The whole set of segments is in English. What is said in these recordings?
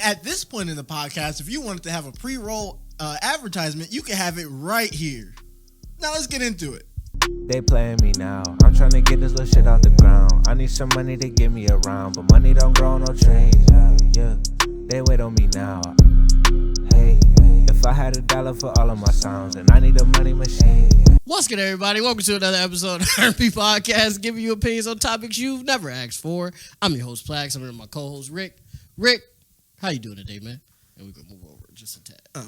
at this point in the podcast, if you wanted to have a pre-roll advertisement, you can have it right here. Now let's get into it. They playing me now. I'm trying to get this little shit off the ground. I need some money to get me around, but money don't grow on no trees. Yeah, they wait on me now. Hey, if I had $1 for all of my sounds, then I need a money machine. What's good, everybody? Welcome to another episode of R&B Podcast, giving you opinions on topics you've never asked for. I'm your host, PLAX. I'm here with my co-host, Rick. Rick, how you doing today, man? And we're gonna move over just a tad. All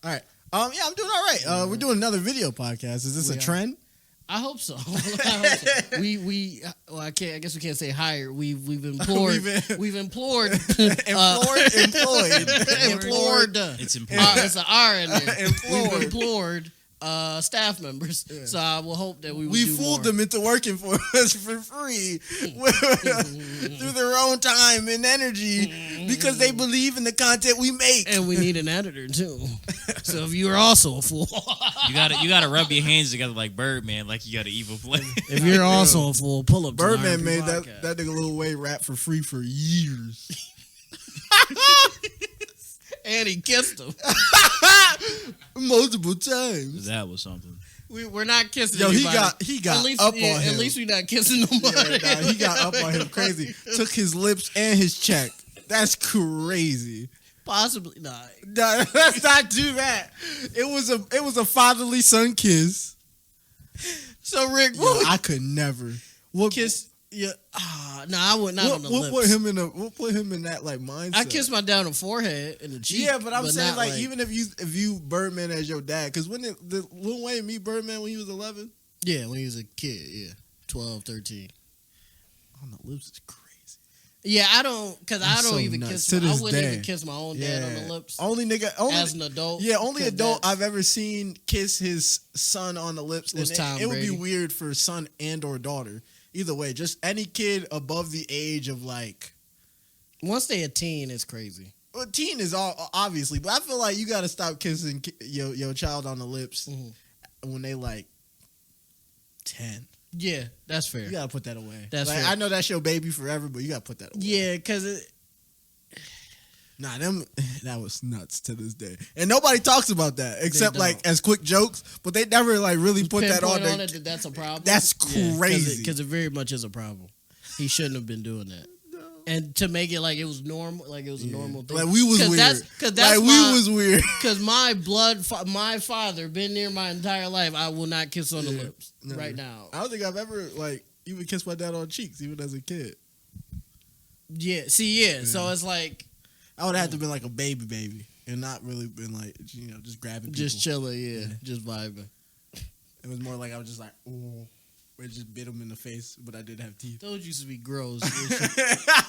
right. Yeah, I'm doing all right. We're doing another video podcast. Is this a trend? I hope so. Well, I guess we can't say hired. We've implored. We've implored. Employed. It's implored. It's an R in there. We've implored staff members. Yeah. So I will hope that we fooled them into working for us for free through their own time and energy because they believe in the content we make. And we need an editor too. So if you are also a fool, you gotta rub your hands together like Birdman, like you got an evil play. If you're also a fool, pull up. Birdman made that nigga Lil Wayne rap for free for years. And he kissed him multiple times. That was something. We're not kissing. Yo, anybody. he got up on him. At least we're not kissing nobody. Yeah, he got up on him crazy. Took his lips and his check. That's crazy. Possibly not. No, let's not do that. It was a fatherly son kiss. So Rick, I could never. What kiss? Yeah. No, I would not on the lips. We'll put him in that like mindset. I kissed my dad on the forehead and the cheek. Yeah, but I'm saying like even if you Birdman as your dad, because when did Lil Wayne meet Birdman when he was 11? Yeah, when he was a kid. Yeah, 12, 13. On the lips is crazy. Yeah, I don't even kiss. I wouldn't even kiss my own dad on the lips. Only as an adult. Yeah, only adult I've ever seen kiss his son on the lips. Was Tom Brady. It would be weird for son and or daughter. Either way, just any kid above the age of like. Once they a teen, it's crazy. Well, teen is obviously, but I feel like you got to stop kissing your child on the lips when they like 10. Yeah, that's fair. You got to put that away. That's like, fair. I know that's your baby forever, but you got to put that away. Yeah, because that was nuts to this day. And nobody talks about that except like as quick jokes, but they never like really put that on there. That's a problem. That's crazy. Because it very much is a problem. He shouldn't have been doing that. No. And to make it like it was normal, like it was a normal thing. Like we was weird. We was weird. Because my father been there my entire life. I will not kiss on the lips right now. I don't think I've ever like even kissed my dad on cheeks, even as a kid. Yeah. So it's like. I would have to been like a baby and not really been like, just grabbing people. Just chilling, just vibing. It was more like I was just like, oh, I just bit him in the face, but I did have teeth. Those used to be gross.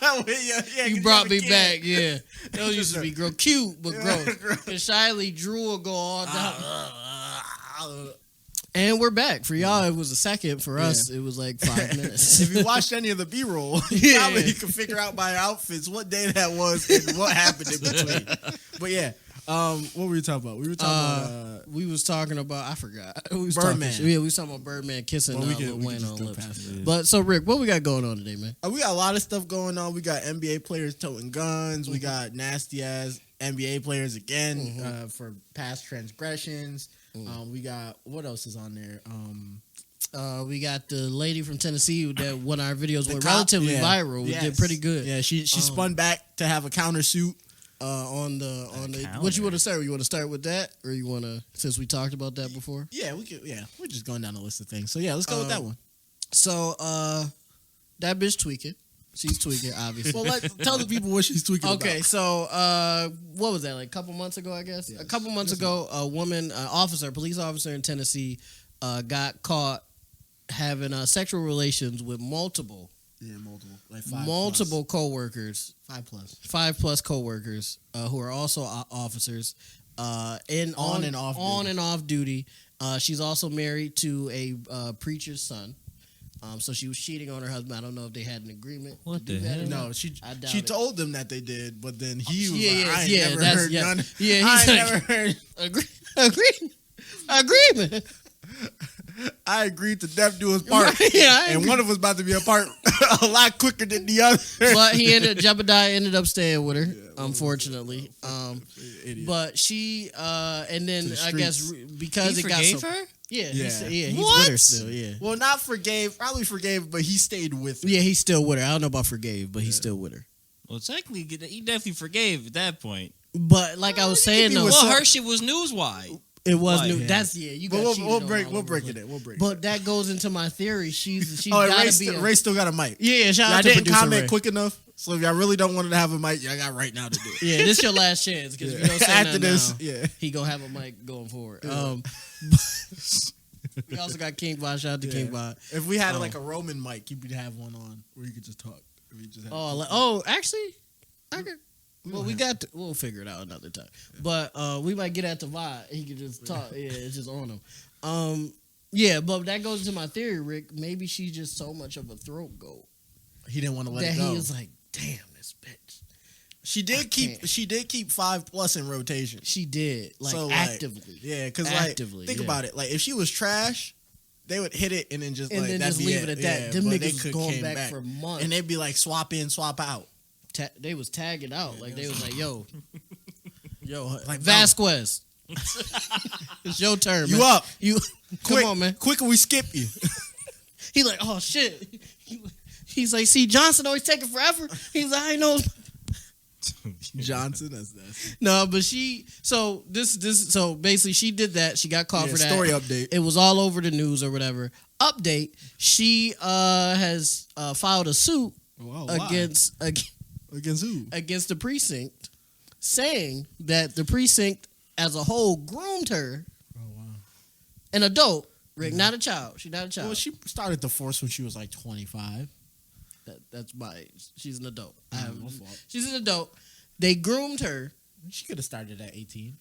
Yeah, you brought me back, yeah. Those used to be cute, but gross. And Shiley Drew will go all down. And we're back. For y'all, it was a second. For us, it was like 5 minutes. If you watched any of the B-roll, probably you can figure out by outfits what day that was and what happened in between. But yeah, what were we talking about? We was talking about, I forgot. Birdman. We was talking about Birdman kissing Lil Wayne on lips. But so, Rick, what we got going on today, man? We got a lot of stuff going on. We got NBA players toting guns. We got nasty-ass NBA players again for past transgressions. We got, what else is on there? We got the lady from Tennessee that one of our videos went relatively viral. We did pretty good. Yeah, she spun back to have a countersuit on the. What you want to start? You want to start with that, or you want to? Since we talked about that before. Yeah, we could. Yeah, we're just going down the list of things. So yeah, let's go with that one. So that bitch tweaking. She's tweaking, obviously. Well, tell the people what she's tweaking about. Okay, so what was that, like a couple months ago, I guess? Yes. A couple months ago, a woman, police officer in Tennessee, got caught having sexual relations with multiple. Yeah, multiple. Like 5 multiple coworkers. 5+. 5+ coworkers who are also officers on and off duty. She's also married to a preacher's son. So she was cheating on her husband. I don't know if they had an agreement. What the hell? No, she told them that they did, but then he was I ain't never heard none. Yeah, I never heard agreement. I agreed to death do his part, and one of us about to be a part a lot quicker than the other. But Jebediah ended up staying with her, unfortunately. But she, and then I guess because He it got forgave so. her? Yeah, Yeah. he's What? with her still. Yeah, Well, not probably forgave, but he stayed with her. yeah, he's still with her. I don't know about forgave, but he's still with her. Well, technically, he definitely forgave at that point. But like I was saying, though, Well, her shit was newswide. it was Like, new. yeah. That's you But got we'll cheated on break all over it. the We'll place. break it. But that goes into my theory. She's Oh, and gotta Ray still got a mic. Yeah, shout Y'all out to didn't producer comment Ray. quick enough, so if y'all really don't want to have a mic, y'all got right now to do it. Yeah, this your last chance because if you don't say After nothing this, now, yeah. he gonna have a mic going forward. We also got King Von. Shout out to King Von. If we had like a Roman mic, you could have one on where you could just talk. If you just had Actually, I could. Well, we'll figure it out another time. But we might get at the vibe. He could just talk. Yeah, it's just on him. Yeah, but that goes to my theory, Rick. Maybe she's just so much of a throat goat he didn't want to let that it go. he was like, "Damn, this bitch." She did keep 5+ in rotation. She did actively. Yeah, because Actively, think yeah. about it. Like if she was trash, they would hit it and then just And then that'd just be leave it at that. Yeah, Them but niggas they was could going came back for months. and they'd be like swap in, swap out. They was tagging out. Like they was like, yo, Like Vasquez. It's your turn, man. You up? You Quick, come on, man. Quick, or we skip you. He like, oh shit. He's like, see, Johnson always taking forever. He's like, I know. Johnson, that's No, but so basically she did that. She got caught for that. Story update. It was all over the news or whatever. Update. She has filed a suit against who? against the precinct, saying that the precinct as a whole groomed her. Oh wow. An adult, Rick, not a child. She's not a child. Well, she started the force when she was like 25. That's my age. She's an adult. My fault. She's an adult. They groomed her. She could have started at 18.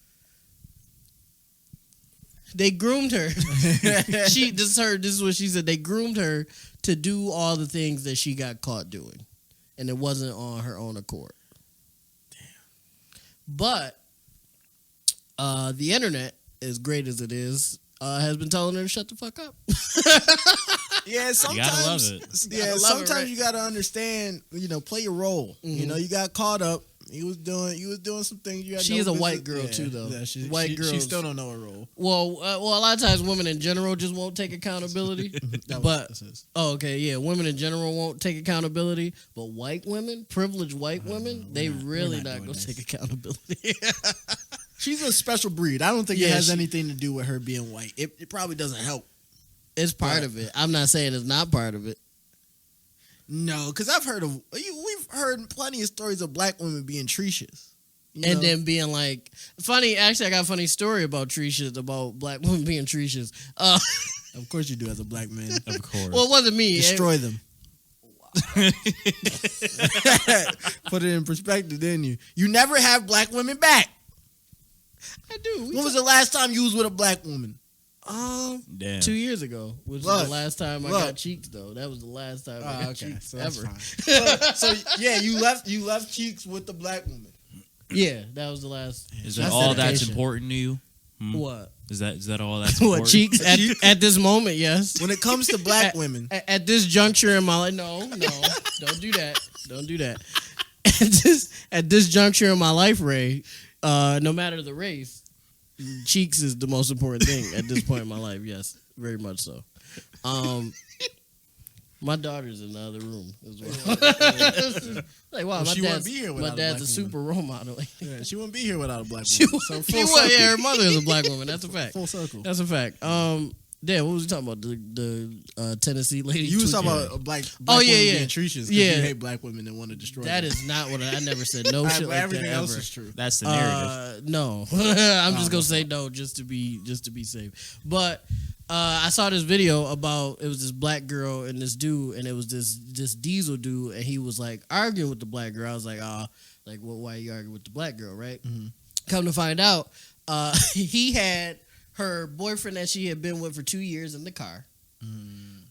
They groomed her. This is what she said. They groomed her to do all the things that she got caught doing, and it wasn't on her own accord. Damn. But the internet, as great as it is, has been telling her to shut the fuck up. Yeah, sometimes. You gotta love it. Yeah, Gotta love it, sometimes right? you gotta understand. Play your role. Mm-hmm. You got caught up. You was doing some things. You had She no is a business- white girl, yeah, too, though. Yeah, she Girls. still don't know her role. Well, a lot of times women in general just won't take accountability. But okay, yeah, women in general won't take accountability, but white women, privileged white women, they really not gonna take accountability. She's a special breed. I don't think it Yeah, has anything to do with her being white. It probably doesn't help. It's part of it. I'm not saying it's not part of it. No, because we've heard plenty of stories of black women being treacherous. And then being like, funny, actually, I got a funny story about treacherous, about black women being treacherous. Of course you do as a black man. Of course. Well, it wasn't me. Destroy them. Put it in perspective, didn't you? You never have black women back. I do. When was the last time you was with a black woman? Damn. 2 years ago, which was the last time I got cheeks, though. That was the last time I got cheeks so that's ever. fine. so yeah, you left cheeks with the black woman. Yeah, that was the last. Is that That's all that's dedication. important to you? What? Is that all that's important? What, cheeks? At this moment, yes. When it comes to black women, At this juncture in my life, no, don't do that. Don't do that. At this juncture in my life, Ray, no matter the race, cheeks is the most important thing at this point in my life. Yes, very much so. My daughter's in the other room as well. Like, wow, she wouldn't be here my without a dad's black a super role model. yeah, she wouldn't be here without a black She woman. So would, full circle. yeah, her mother is a black woman. That's a fact. Full circle. That's a fact. Damn, what was we talking about? The Tennessee lady. You was talking tweaking. about black Oh, women yeah. being treacherous because Yeah. you hate black women and want to destroy That them. is not what I never said. No All right, shit but like everything that else ever. is true. That's the narrative. No, I'm just gonna say no just to be safe. But I saw this video about it was this black girl and this dude, and it was this diesel dude, and he was like arguing with the black girl. I was like, like, well, why are you arguing with the black girl, right? Mm-hmm. Come to find out, he had her boyfriend that she had been with for 2 years in the car.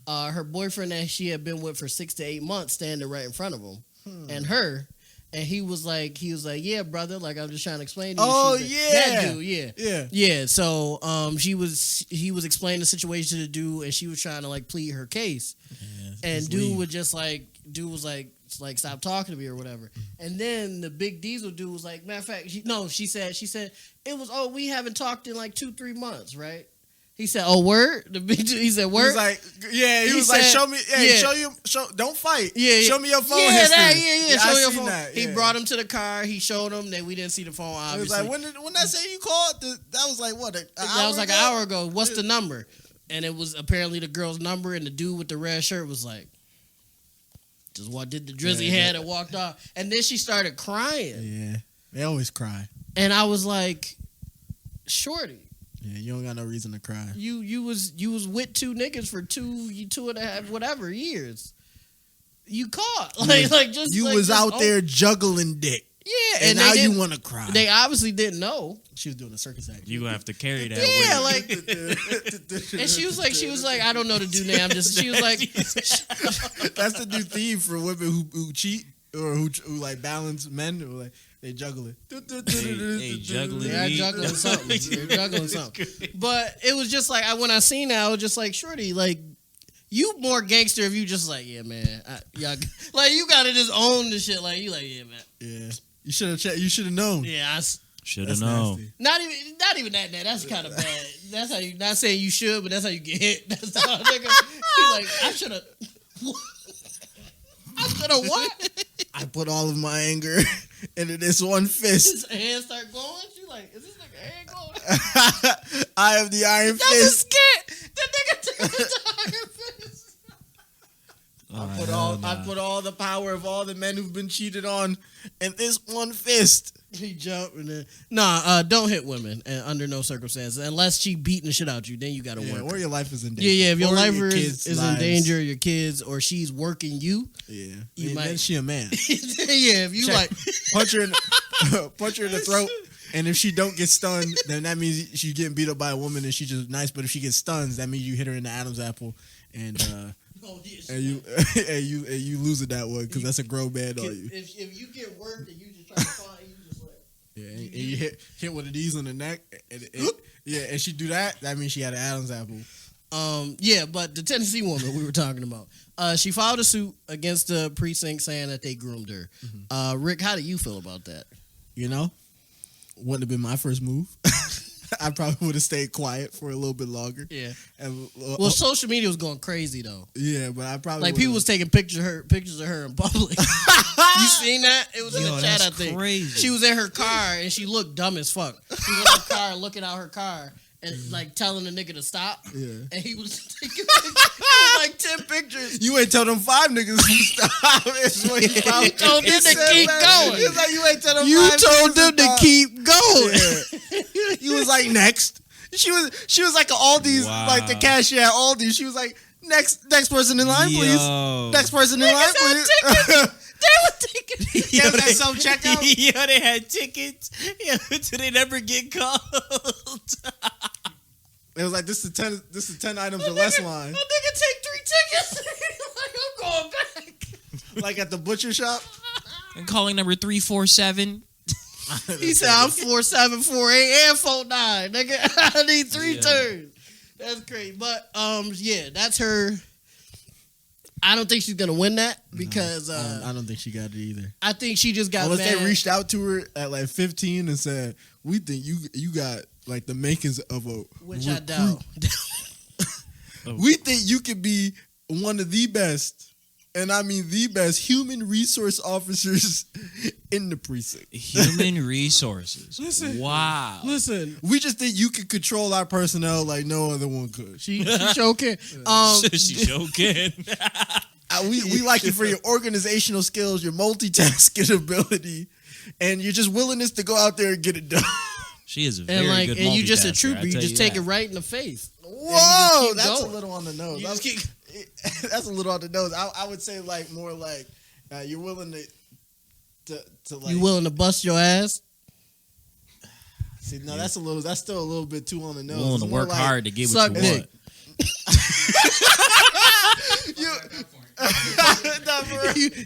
Her boyfriend that she had been with for 6 to 8 months standing right in front of him, and her. And he was like, yeah, brother, like I'm just trying to explain to you. Oh, She's like, yeah. that dude, yeah. Yeah. Yeah, so he was explaining the situation to the dude, and she was trying to like plead her case, and dude was just like, dude was like stop talking to me or whatever. And then the big Diesel dude was like, matter of fact, she said it was, we haven't talked in like 2-3 months, right? He said, "Oh, word." The big dude, he said, "Word." He was like, "Yeah." He was like, "Show me, don't fight. Yeah, show me your phone yeah, history." Show your phone. That, He brought him to the car. He showed him that we didn't see the phone. Obviously, it was like, when I say you called, that was like what? That was like an hour ago. What's the number? And it was apparently the girl's number. And the dude with the red shirt was like, just what did the drizzy head and walked off. And then she started crying. Yeah, they always cry. And I was like, shorty. Yeah, you don't got no reason to cry. You was with 2 niggas for 2.5 whatever years. You caught you was out there juggling dick. Yeah, and now you want to cry. They obviously didn't know she was doing a circus act. You gonna have to carry that. Yeah, weight. and she was like, I don't know the dude name. She was like, that's the new theme for women who cheat or who like balance men. Or like, they juggle it. They juggling. They're juggling something. They're juggling something. But it was just like when I seen that, I was just like, shorty, like you more gangster if you just like, yeah, man, like you gotta just own the shit. Like you like, yeah, man. Yeah, you should have. You should have known. Yeah, should have known. Nasty. Not even that. That's kind of bad. That's how you. Not saying you should, but that's how you get hit. That's how nigga. He like, I should have. I should have what? I put all of my anger into this one fist. His hands start glowing. She like, is this nigga hand glowing? I have the iron That's fist. a skit. That nigga took the iron fist. I put all the power of all the men who've been cheated on in this one fist. He jumped and then don't hit women under no circumstances unless she beating the shit out you. Then you got to work. Or your life is in danger. Yeah. If your or life your is in danger, your kids, or she's working you. Yeah, you might. Then she a man. Yeah, if you like punch her in the throat. And if she don't get stunned, then that means she's getting beat up by a woman and she's just nice. But if she gets stunned, that means you hit her in the Adam's apple and you lose it that way because that's a grown man on you. If you get worked and you just try to fight, you just like and you hit one of these on the neck, and she do that. That means she had an Adam's apple. But the Tennessee woman we were talking about, she filed a suit against the precinct saying that they groomed her. Mm-hmm. Rick, how do you feel about that? You know, wouldn't have been my first move. I probably would have stayed quiet for a little bit longer. Yeah. And, social media was going crazy though. Yeah, but I probably people was taking pictures of her in public. You seen that? It was in the chat. I think crazy. She was in her car and she looked dumb as fuck. She was in her car looking out her car and like telling the nigga to stop. Yeah. And he was taking pictures, like 10 pictures. You ain't tell them 5 niggas to stop. You told them to keep going. He was like, you ain't tell them You 5 told them to keep going. Yeah. He was like, next. She was like Aldi's, like the cashier at Aldi. She was like, next person in line, please. Next person in line, please. They were taking. Yeah, that self checkout. Yeah, they had tickets. Yeah, so they never get called. It was like this is 10 items or less line. That nigga take 3 tickets. Like I'm going back. Like at the butcher shop. And calling number 347. He said I'm 47, 48, and 49. Nigga, I need 3 turns. That's crazy. But that's her. I don't think she's gonna win that because I don't think she got it either. I think she just got unless mad. they reached out to her at like 15 and said, "We think you got like the makings of a which recruit. I doubt." We think you could be one of the best, and I mean the best human resource officers in the precinct. Human resources. Wow. Listen, we just think you could control our personnel like no other one could. She sure can. She sure can. We like you for your organizational skills, your multitasking ability, and your just willingness to go out there and get it done. She is a very good multitasker. And you just a trooper. You just take that. it right in the face. Whoa, that's a little on the nose. That's a little on the nose. I would say like more like you're willing to like. You willing to bust your ass? See, no, that's still a little bit too on the nose. Willing to work like, hard to get what you want.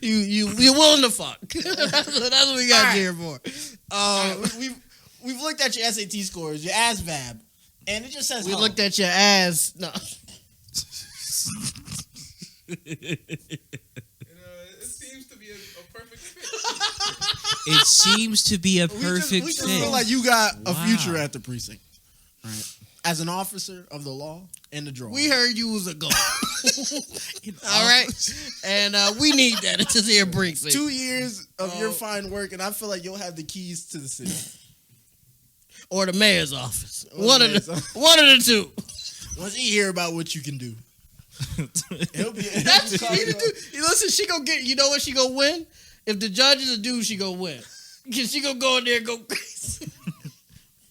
You're willing to fuck. That's what we got here for. We've looked at your SAT scores, your ASVAB, and it just says we looked at your ass. No. It seems to be a perfect we just fit. feel like you got a Wow. future at the precinct, right? As an officer of the law and the draw. We heard you was a goat. All right, and we need that to the precinct. 2 years of your fine work, and I feel like you'll have the keys to the city or the mayor's office. Or One the of mayor's the office. one of the two. Once he hear about what you can do, he'll be. That's what she need to do. Listen, she gonna get. You know what she gonna win? If the judge is a dude, she gonna win. Cause she gonna go in there and go crazy.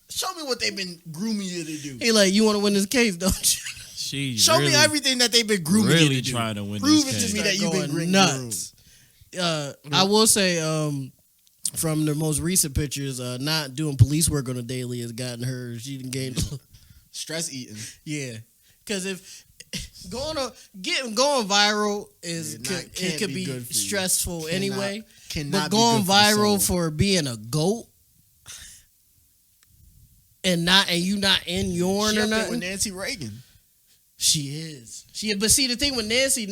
Show me what they've been grooming you to do. He like, you want to win this case, don't you? She's Show really, me everything that they've been grooming you really to do. trying to win Prove this it case. to me that you've Going been groomed. nuts. I will say, from the most recent pictures, not doing police work on a daily has gotten her. She didn't gain. Stress eating. Yeah, because if going viral is Can't could be be good for you. stressful anyway. Cannot But be going good for the viral soul. for being a goat and you not in Yorn She or up there with nothing. Nancy Reagan. She is. But see the thing with Nancy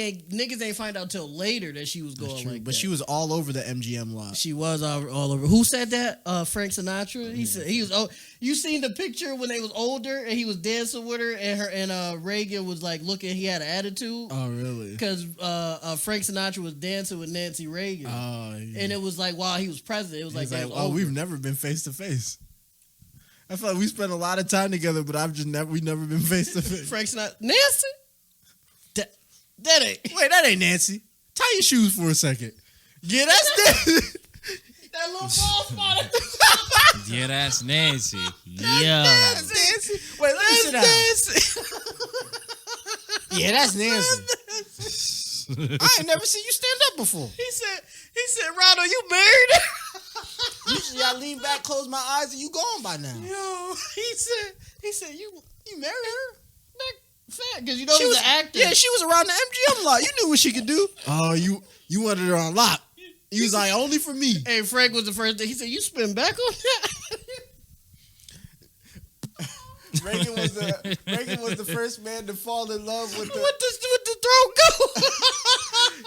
ain't niggas ain't find out till later that she was going like But that. she was all over the MGM lot. She was all over. Who said that? Frank Sinatra. He said he was. Oh, you seen the picture when they was older and he was dancing with her and Reagan was like looking. He had an attitude Oh, really? because Frank Sinatra was dancing with Nancy Reagan, Oh, yeah. and it was like while he was president. It was like, He's they like, was oh, over. we've never been face to face. I feel like we spent a lot of time together, but we've never been face to face. Frank Sinatra. Nancy. That ain't. Wait, that ain't Nancy. Tie your shoes for a second. Yeah, that's Nancy. That little ball spot. Yeah, that's Nancy. Yeah. That's Nancy. Wait, let me sit down. Yeah, that's Nancy. I ain't never seen you stand up before. He said, Ronald, you married? Usually I lean back, close my eyes, and you gone by now. Yo, he said, you married her? Fat, because you know She he's was an actor. Yeah, she was around the MGM lot. You knew what she could do. Oh, you wanted her on lock. You was like, only for me. Hey, Frank was the first thing. He said, you spin back on that? Reagan was the first man to fall in love with the. What the throat go?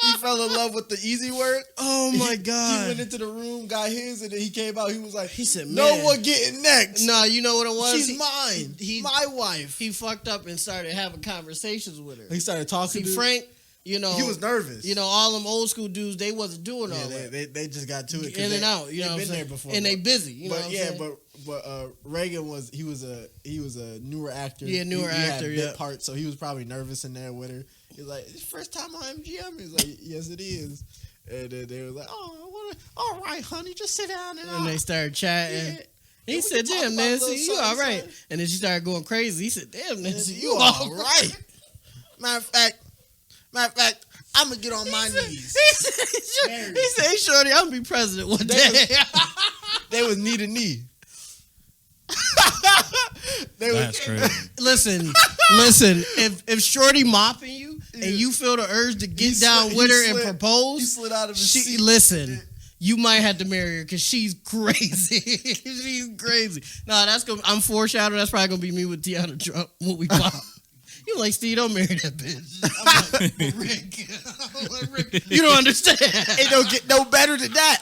He fell in love with the easy work. Oh my He God. went into the room, got his, and then he came out. He was like, He said, "No man. one getting next. No, you know what it was? She's mine. My wife." He fucked up and started having conversations with her. He started talking. See, to Frank, you know. He was nervous. You know, all them old school dudes, they wasn't doing all Yeah, that. they just got to it. 'cause In and they- out, you know what they've I'm been saying? there before. And they but- busy, you know But what I'm yeah, saying? but Reagan was a newer actor. Yeah, newer he actor, had bit yeah. parts, so he was probably nervous in there with her. He's like, "It's first time on MGM." He's like, "Yes, it is." And then they were like, "Oh, all right, honey, just sit down and." They started chatting. Yeah. He we said, can talk damn, about Nancy, little you something, all right. something. And then she started going crazy. He said, damn, Nancy, You all right. Matter of fact, I'm gonna get on my knees. He said, hey, shorty, I'm gonna be president one day. They was knee to knee. That's crazy. Listen. If Shorty mopping you and you feel the urge to get down with her and He propose, slid out of his seat. listen. You might have to marry her because she's crazy. She's crazy. Nah, I'm foreshadowing. That's probably gonna be me with Tiana Trump when we pop. You like, Steve, don't marry that bitch. I'm like, Rick, you don't understand. It don't get no better than that.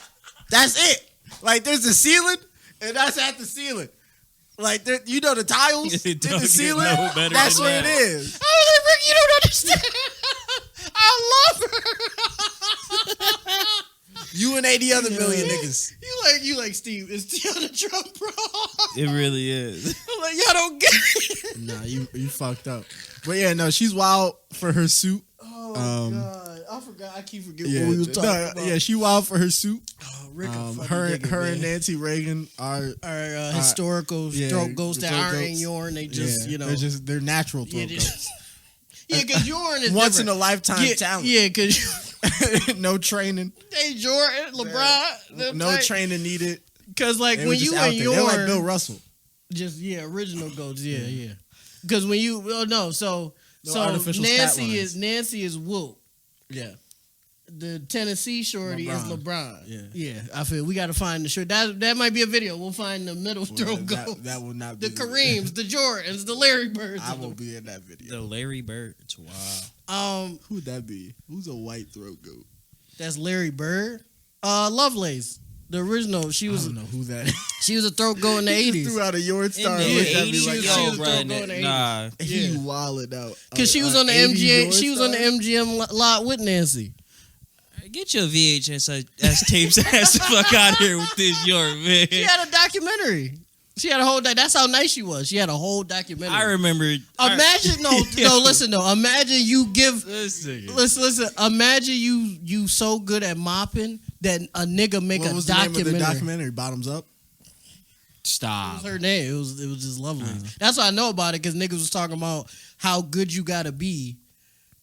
That's it. Like there's a ceiling, and that's at the ceiling. Like you know the tiles It in don't the get ceiling. no better That's than what that. it is. I was like, Rick, you don't understand. I love her. You and 80 other million niggas. You like Steve? It's Tiana Trump, bro. It really is. I'm like, y'all don't get it. Nah, you fucked up. But yeah, no, she's wild for her suit. Oh God, I forgot. I keep forgetting Yeah, what we was talking about. yeah, she wild for her suit. Oh, Rick, Her and Nancy Reagan are our historical yeah, throat goats that throat aren't in goats. Yorn. They just, you know, they're natural throat yeah, goats. because Yorn is Once in different. a lifetime yeah, talent. Yeah, because No training. hey, Jordan, LeBron, No training needed. Because like They when were just you out in there. They're like Yorn, Bill Russell. just original goats. Yeah. Because when you so artificial stat lines. Nancy is Wilkes. Yeah. The Tennessee shorty is LeBron. Yeah. I feel we got to find the short. That might be a video. We'll find the middle throat goats. That will not The be Kareems, the Jordans, the Larry Birds. I will be in that video. The Larry Birds. Wow. Who'd that be? Who's a white throat goat? That's Larry Bird. Lovelace. The original. She I was. don't know who that is. She was a throat goat in the He just 80s. threw out a yard star. In the Looked at me 80s, like, she yo, was bro, throwing going to nah. he wilded out. Because she was on the 80 MGM. yard She was on the star? MGM lot with Nancy. Get your VHS tapes ass the fuck out of here with this York, man. She had a documentary. She had a whole. That's how nice she was. She had a whole documentary. I remember. Imagine no. Listen though. Imagine you give. Listen. Listen. Imagine you so good at mopping that a nigga make What a was the name of documentary. the documentary? Bottoms Up? Stop. It was her name. It was just lovely. That's why I know about it because niggas was talking about how good you gotta be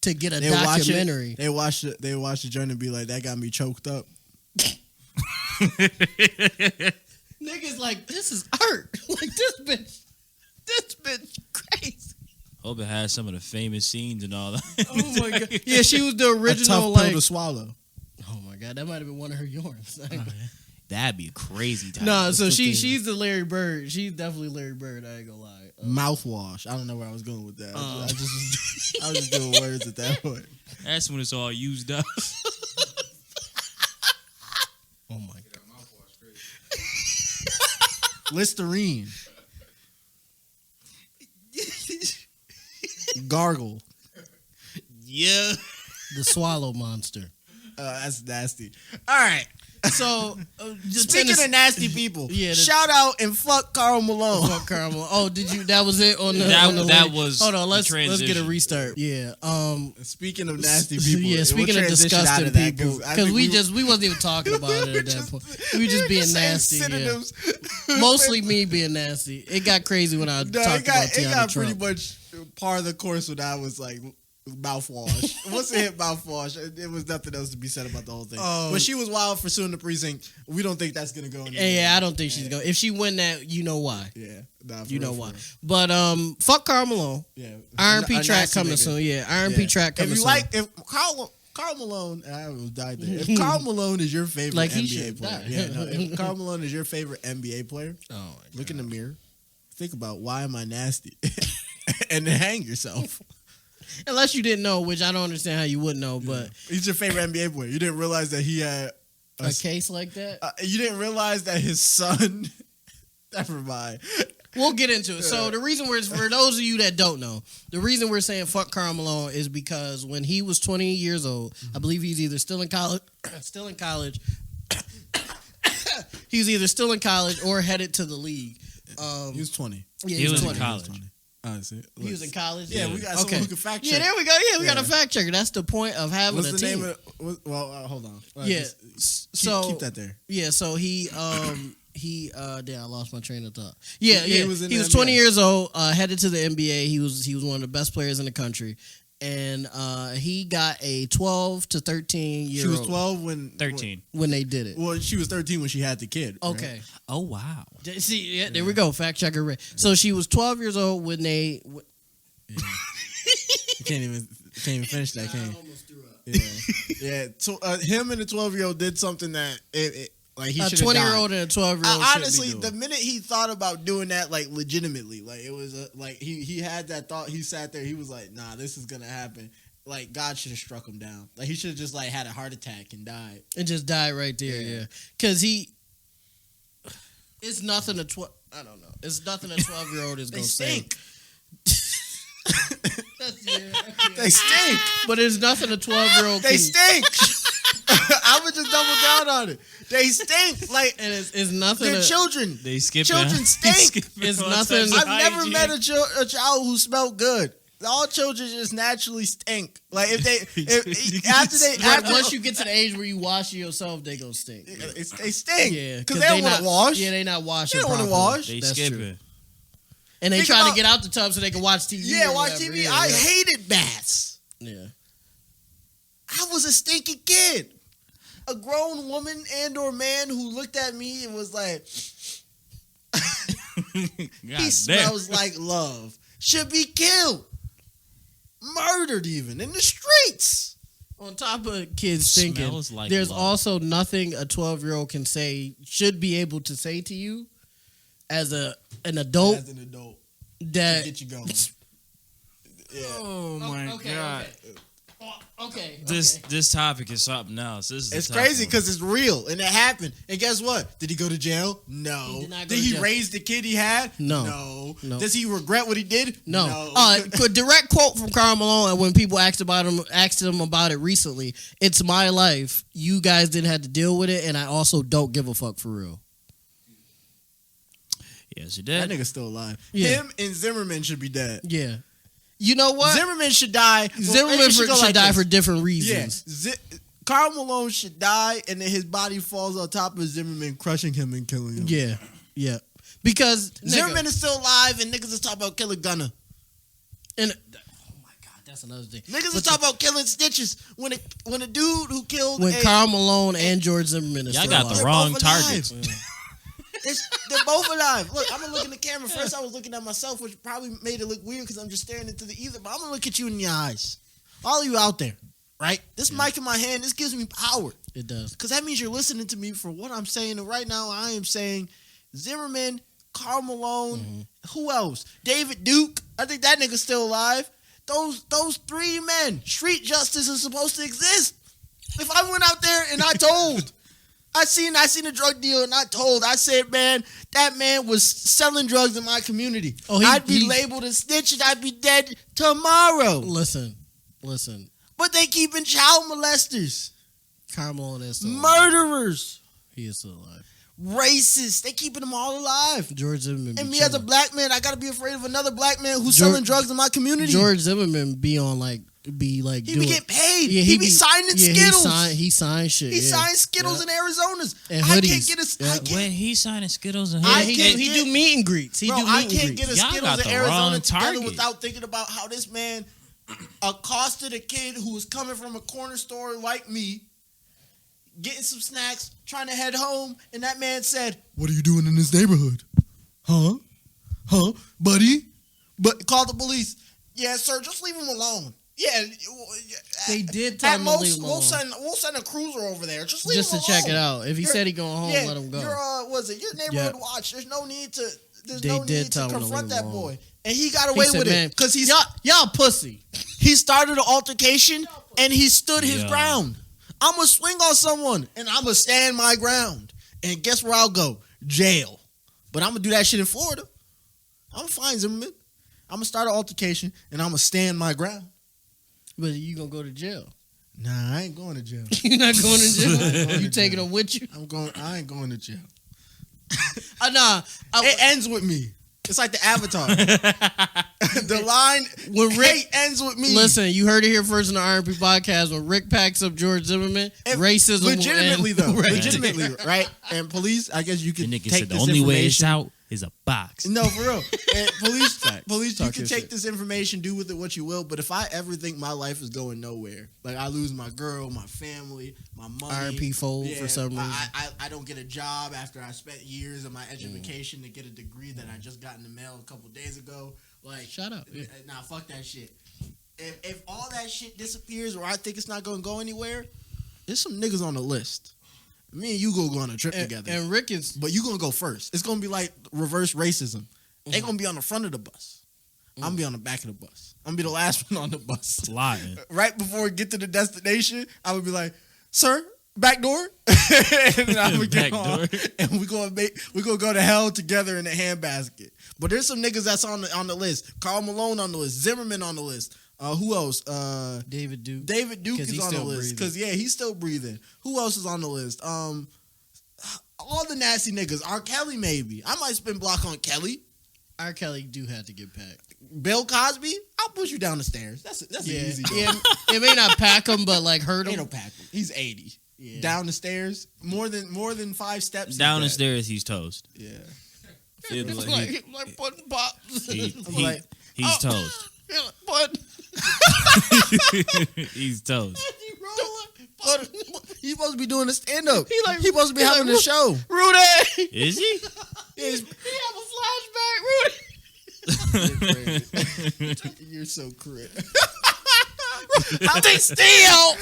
to get a documentary. They watched it. They watched the joint and be like, "That got me choked up." Niggas like this is art. Like this bitch crazy. Hope it has some of the famous scenes and all that. Oh my god. Yeah, she was the A original. tough pill Like, to swallow. oh my god, that might have been one of her yarns. That'd be a crazy time. No, so the thing. she's the Larry Bird. She's definitely Larry Bird. I ain't gonna lie. Mouthwash. I don't know where I was going with that. I was just doing words at that point. That's when it's all used up. Oh my god. Listerine. Gargle. Yeah. The swallow monster. That's nasty. All right. So Speaking of nasty people, Yeah, shout out and fuck KARL Malone. Fuck KARL MALONE. Oh, did you? That was it on the. That- on the that link? was Hold on. the Let's get a transition. restart. Yeah. Speaking of nasty people, Yeah. we'll Speaking of transition out disgusting of that, people, I because think we wasn't even talking about it at that point. We were just being saying nasty. Yeah. synonyms. Mostly me being nasty. It got crazy when I No, talked about it Tiana got Trump. pretty much part of the course when I was like mouthwash. Once it hit mouthwash, it was nothing else to be said about the whole thing. But she was wild for suing the precinct. We don't think that's gonna go anywhere. Yeah, I don't think she's going. If she win that, you know why. Yeah, nah, for You real, know for why. real. But fuck KARL Malone. Yeah, R&P A track nasty coming nigga. soon. Yeah, R&P Yeah. track coming If you soon. like, if KARL Malone, I almost died there. If KARL Malone is your favorite Like he NBA should player, die. yeah, no, if KARL Malone is your favorite NBA player, Oh, my look in the mirror, think about why am I nasty, and then hang yourself. Unless you didn't know, which I don't understand how you would know, but He's your favorite NBA player. You didn't realize that he had a case like that. you didn't realize that his son. Never mind. We'll get into it. So the reason we're, for those of you that don't know, the reason we're saying fuck KARL Malone is because when he was 20 years old, I believe he's either still in college, he was either still in college or headed to the league. He was 20. Yeah, He was in 20. college. Honestly, He was in college. Yeah, we got someone who can fact check. Yeah, there we go. Yeah, we got a Yeah. fact checker. That's the point of having What's a the team. name of? Well, hold on. Yeah, so keep that there. Yeah, so he damn, I lost my train of thought. Yeah, He yeah. was in He the was 20 NBA. years old, headed to the NBA. He was one of the best players in the country. And he got a 12 to 13 year She was old 12 when 13. when they did it. Well, she was 13 when she had the kid. right? Okay. Oh, wow. See, yeah, there we go. Fact checker. Ray. So she was 12 years old when they. You can't even finish that, can you? almost threw up. Yeah. So, him and the 12-year-old did something that like he A should have 20-year-old and a 12-year-old. honestly, the minute he thought about doing that, like legitimately, like it was like he had that thought. He sat there. He was like, "Nah, this is gonna happen." Like God should have struck him down. Like he should have just like had a heart attack and died. and just died right there. Yeah, because it's nothing a 12. I don't know. It's nothing a 12-year-old is They gonna say. stink. They stink. But there's nothing a 12-year-old They can. stink. I would just double down on it. They stink. Like And it's nothing. they're a- children. They skip Children stink. It's nothing- I've never met a child who smelled good. All children just naturally stink. Like Once you get to the age where you wash yourself, they gonna stink. they stink. Yeah, because they don't want to not- wash. Yeah, they not washing. They don't wanna properly. wash. They That's skip true. it. And they Think trying about- to get out the tub so they can watch TV. Yeah, or watch whatever. TV. Yeah, I yeah. hated baths. Yeah. I was a stinky kid. A grown woman and or man who looked at me and was like, he smells like love. Should be killed. Murdered even in the streets. On top of kids thinking, Smells like there's love. also nothing a 12-year-old can say, should be able to say to you as an adult As an adult. that Get you going. Yeah. Oh, my okay, God. okay. Okay. This topic is something else. This is It's the tough crazy one. because it's real and it happened. And guess what? Did he go to jail? No. He did not go Did to he jail. raise the kid he had? No. No. Does he regret what he did? No. Direct quote from KARL MALONE when people asked him about it recently. It's my life. You guys didn't have to deal with it, and I also don't give a fuck for real. Yes, he That did. nigga's still alive. Yeah. Him and Zimmerman should be dead. Yeah. You know what? Zimmerman should die. Zimmerman should die for different reasons. Yeah. KARL MALONE should die, and then his body falls on top of Zimmerman, crushing him and killing him. Yeah. Yeah. Because Zimmerman is still alive, and niggas is talking about killing Gunner. And oh my god, that's another thing. Niggas is talking about killing Stitches when a dude who killed KARL MALONE and George Zimmerman is Y'all still got alive. the wrong both alive. targets. They're both alive. Look, I'm gonna look in the camera. First, I was looking at myself, which probably made it look weird because I'm just staring into the ether. But I'm gonna look at you in the eyes, all of you out there, right? This mic in my hand, this gives me power It does. because that means you're listening to me for what I'm saying. And right now, I am saying Zimmerman, KARL MALONE, who else? David Duke. I think that nigga's still alive. Those three men. Street justice is supposed to exist. If I went out there and I told. I seen a drug deal and I said, man, that man was selling drugs in my community. I'd be labeled a snitch and I'd be dead tomorrow. Listen. But they keeping child molesters, KARL MALONE is still alive. murderers, He is still alive. racists. They keeping them all alive. George Zimmerman. And be me as a chilling. black man, I gotta be afraid of another black man who's selling drugs in my community. George Zimmerman be he doing, be getting paid. Yeah, he be signing Skittles. He signed shit. He yeah. signed Skittles in Arizona's. And I hoodies. can't get a. I can't, When he signing Skittles and I hoodies, can't He get- do meet and greets. I can't get a Y'all Skittles got in the Arizona wrong together target. without thinking about how this man accosted a kid who was coming from a corner store like me, getting some snacks, trying to head home, and that man said, "What are you doing in this neighborhood? Huh, buddy?" But call the police. Yeah, sir, just leave him alone. Yeah, They did tell at him to leave most him we'll alone. send a cruiser over there. Just leave Just him to check alone. it out. If he said he going home, let him go. Your neighborhood watch. There's no need to. There's They no did need tell to him to confront leave him that alone. boy, and he got He away said, with man, it because he's y'all pussy. he started an altercation and he stood his Yeah. ground. I'm gonna swing on someone and I'm gonna stand my ground. And guess where I'll go? Jail. But I'm gonna do that shit in Florida. I'm gonna find Zimmerman. I'm gonna start an altercation and I'm gonna stand my ground. But you gonna go to jail. Nah, I ain't going to jail. You're not going to jail. going You to taking jail. him with you? I ain't going to jail. Nah. It ends with me. It's like the Avatar. The line when Rick ends with me. Listen, you heard it here first in the RP podcast. When Rick packs up George Zimmerman, racism legitimately will end. though, Right. legitimately, right? And police, I guess you the can nigga take said the this only way it's information. out is a box. No, for real. And police, you Talk can your take shit. this information, do with it what you will. But if I ever think my life is going nowhere, like I lose my girl, my family, my money, RP fold for some reason. I don't get a job after I spent years of my education to get a degree that I just got in the mail a couple days ago. Like, Shut up. Yeah. Nah, fuck that shit. If all that shit disappears or I think it's not going to go anywhere, there's some niggas on the list. Me and you go on a trip together. And Rick is But you gonna go first. It's gonna be like reverse racism. They gonna be on the front of the bus. I'm gonna be on the back of the bus. I'm gonna be the last one on the bus. Lying. Right before we get to the destination, I would be like, "Sir, back door," and I would get Back on, door. and we gonna go to hell together in a handbasket. But there's some niggas that's on the list. KARL MALONE on the list. Zimmerman on the list. Who else? David Duke. David Duke 'Cause is he's on the still list breathing. because he's still breathing. Who else is on the list? All the nasty niggas. R. Kelly maybe. I might spin block on Kelly. R. Kelly do have to get packed. Bill Cosby. I'll push you down the stairs. That's an easy. Yeah. It may not pack him, but like hurt Ain't him. no pack. He's 80. Yeah. Down the stairs. More than 5 steps. Down the he's dead. stairs, he's toast. Yeah. It's It's like like putting pops. he's toast. But He's toast. He's supposed to be doing a stand up. He like- He's supposed to be he having like, a show. Rudy, Is he? He's- he have a flashback, Rudy. You're so crit. How they steal?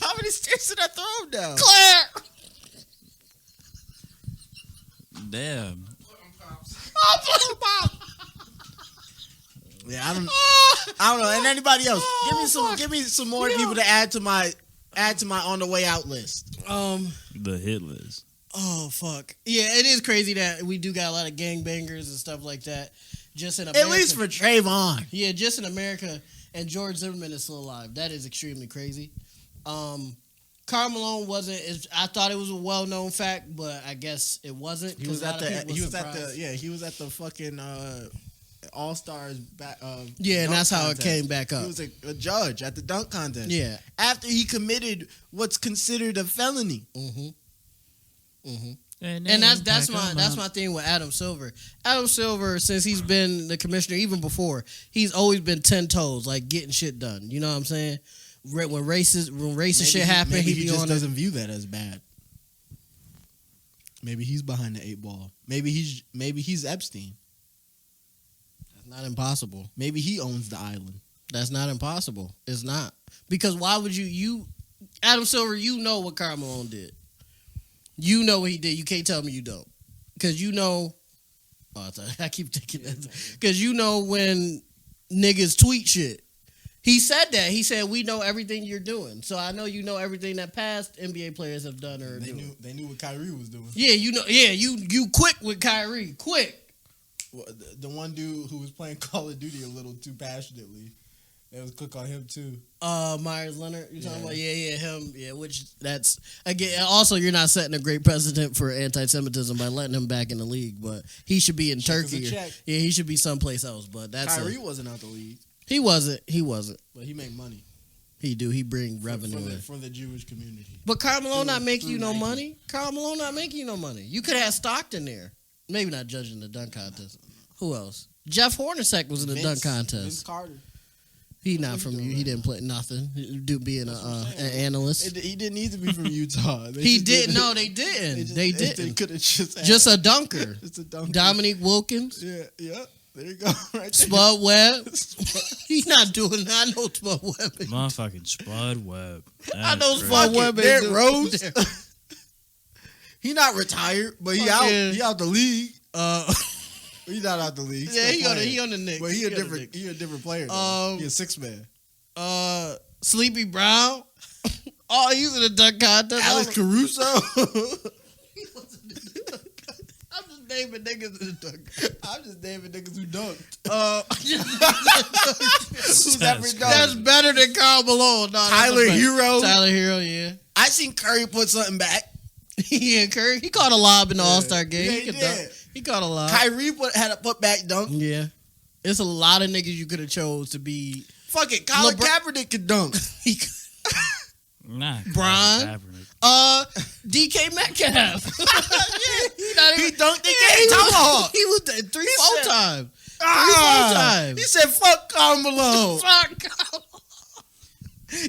How many stairs did I throw him down? Claire. Damn. Yeah, I don't know. And anybody else? Give me some more people to add to my on the way out list. The hit list. Oh fuck. Yeah, it is crazy that we do got a lot of gangbangers and stuff like that. Just in America. At least for Trayvon. Yeah, just in America, and George Zimmerman is still alive. That is extremely crazy. KARL Malone wasn't. I thought it was a well-known fact, but I guess it wasn't. He was at the fucking All-Stars back. And that's how contest. it came back up. He was a judge at the dunk contest. Yeah, after he committed what's considered a felony. And that's my thing with Adam Silver. Adam Silver, since he's been the commissioner, even before, he's always been 10 toes, like getting shit done. You know what I'm saying? When racist shit happen, he be just on doesn't view that as bad. Maybe he's behind the 8 ball. Maybe he's Epstein. That's not impossible. Maybe he owns the island. That's not impossible. It's not. Because why would you Adam Silver, you know what KARL Malone did. You know what he did. You can't tell me you don't. Because you know I keep thinking that. Because you know when niggas tweet shit. He said that. He said, we know everything you're doing. So I know you know everything that past NBA players have done or doing. They knew what Kyrie was doing. Yeah, you know. Yeah, you quick with Kyrie. Quick. Well, the one dude who was playing Call of Duty a little too passionately. It was quick on him too. Myers Leonard. You talking about? Yeah, him. Yeah, which that's again. Also, you're not setting a great precedent for anti-Semitism by letting him back in the league. But he should be in Turkey. Yeah, he should be someplace else. But that's Kyrie wasn't out the league. He wasn't. But he made money. He do. He bring revenue for the Jewish community. But KARL Malone not making you no money. KARL Malone not making you no money. You could have Stockton there. Maybe not judging the dunk contest. Who else? Jeff Hornacek was in the dunk contest. Vince Carter. He not from you. He didn't play nothing. Dude being an analyst. He didn't need to be from Utah. He didn't. No, they didn't. They didn't. They could have just a dunker. Just a dunker. Dominique Wilkins. Yeah. There you go. Right there. Spud Webb. He's not doing that. I know Spud Webb. Motherfucking Spud Webb. I know Spud Webb. Derrick Rose. He not retired, but he out. He out the league. He's not out the league. Yeah, he on the Knicks. But he a different player. He a 6-man. Sleepy Brown. Oh, he's in the dunk contest. Alex Caruso. I'm just naming niggas in the dunk. I'm just naming niggas who dunked. Who's ever dunked? That's better than KARL Malone. No, Tyler Hero, yeah. I seen Curry put something back. Yeah, Curry. He caught a lob in the All-Star game. Yeah, he did. He caught a lob. Kyrie had a put-back dunk. Yeah. It's a lot of niggas you could have chose to be. Fuck it. Colin Kaepernick could dunk. Nah. Brian. DK Metcalf. He dunked the tomahawk. He was there 3-4 times. 3-4 times. He said, fuck KARL Malone. Fuck KARL.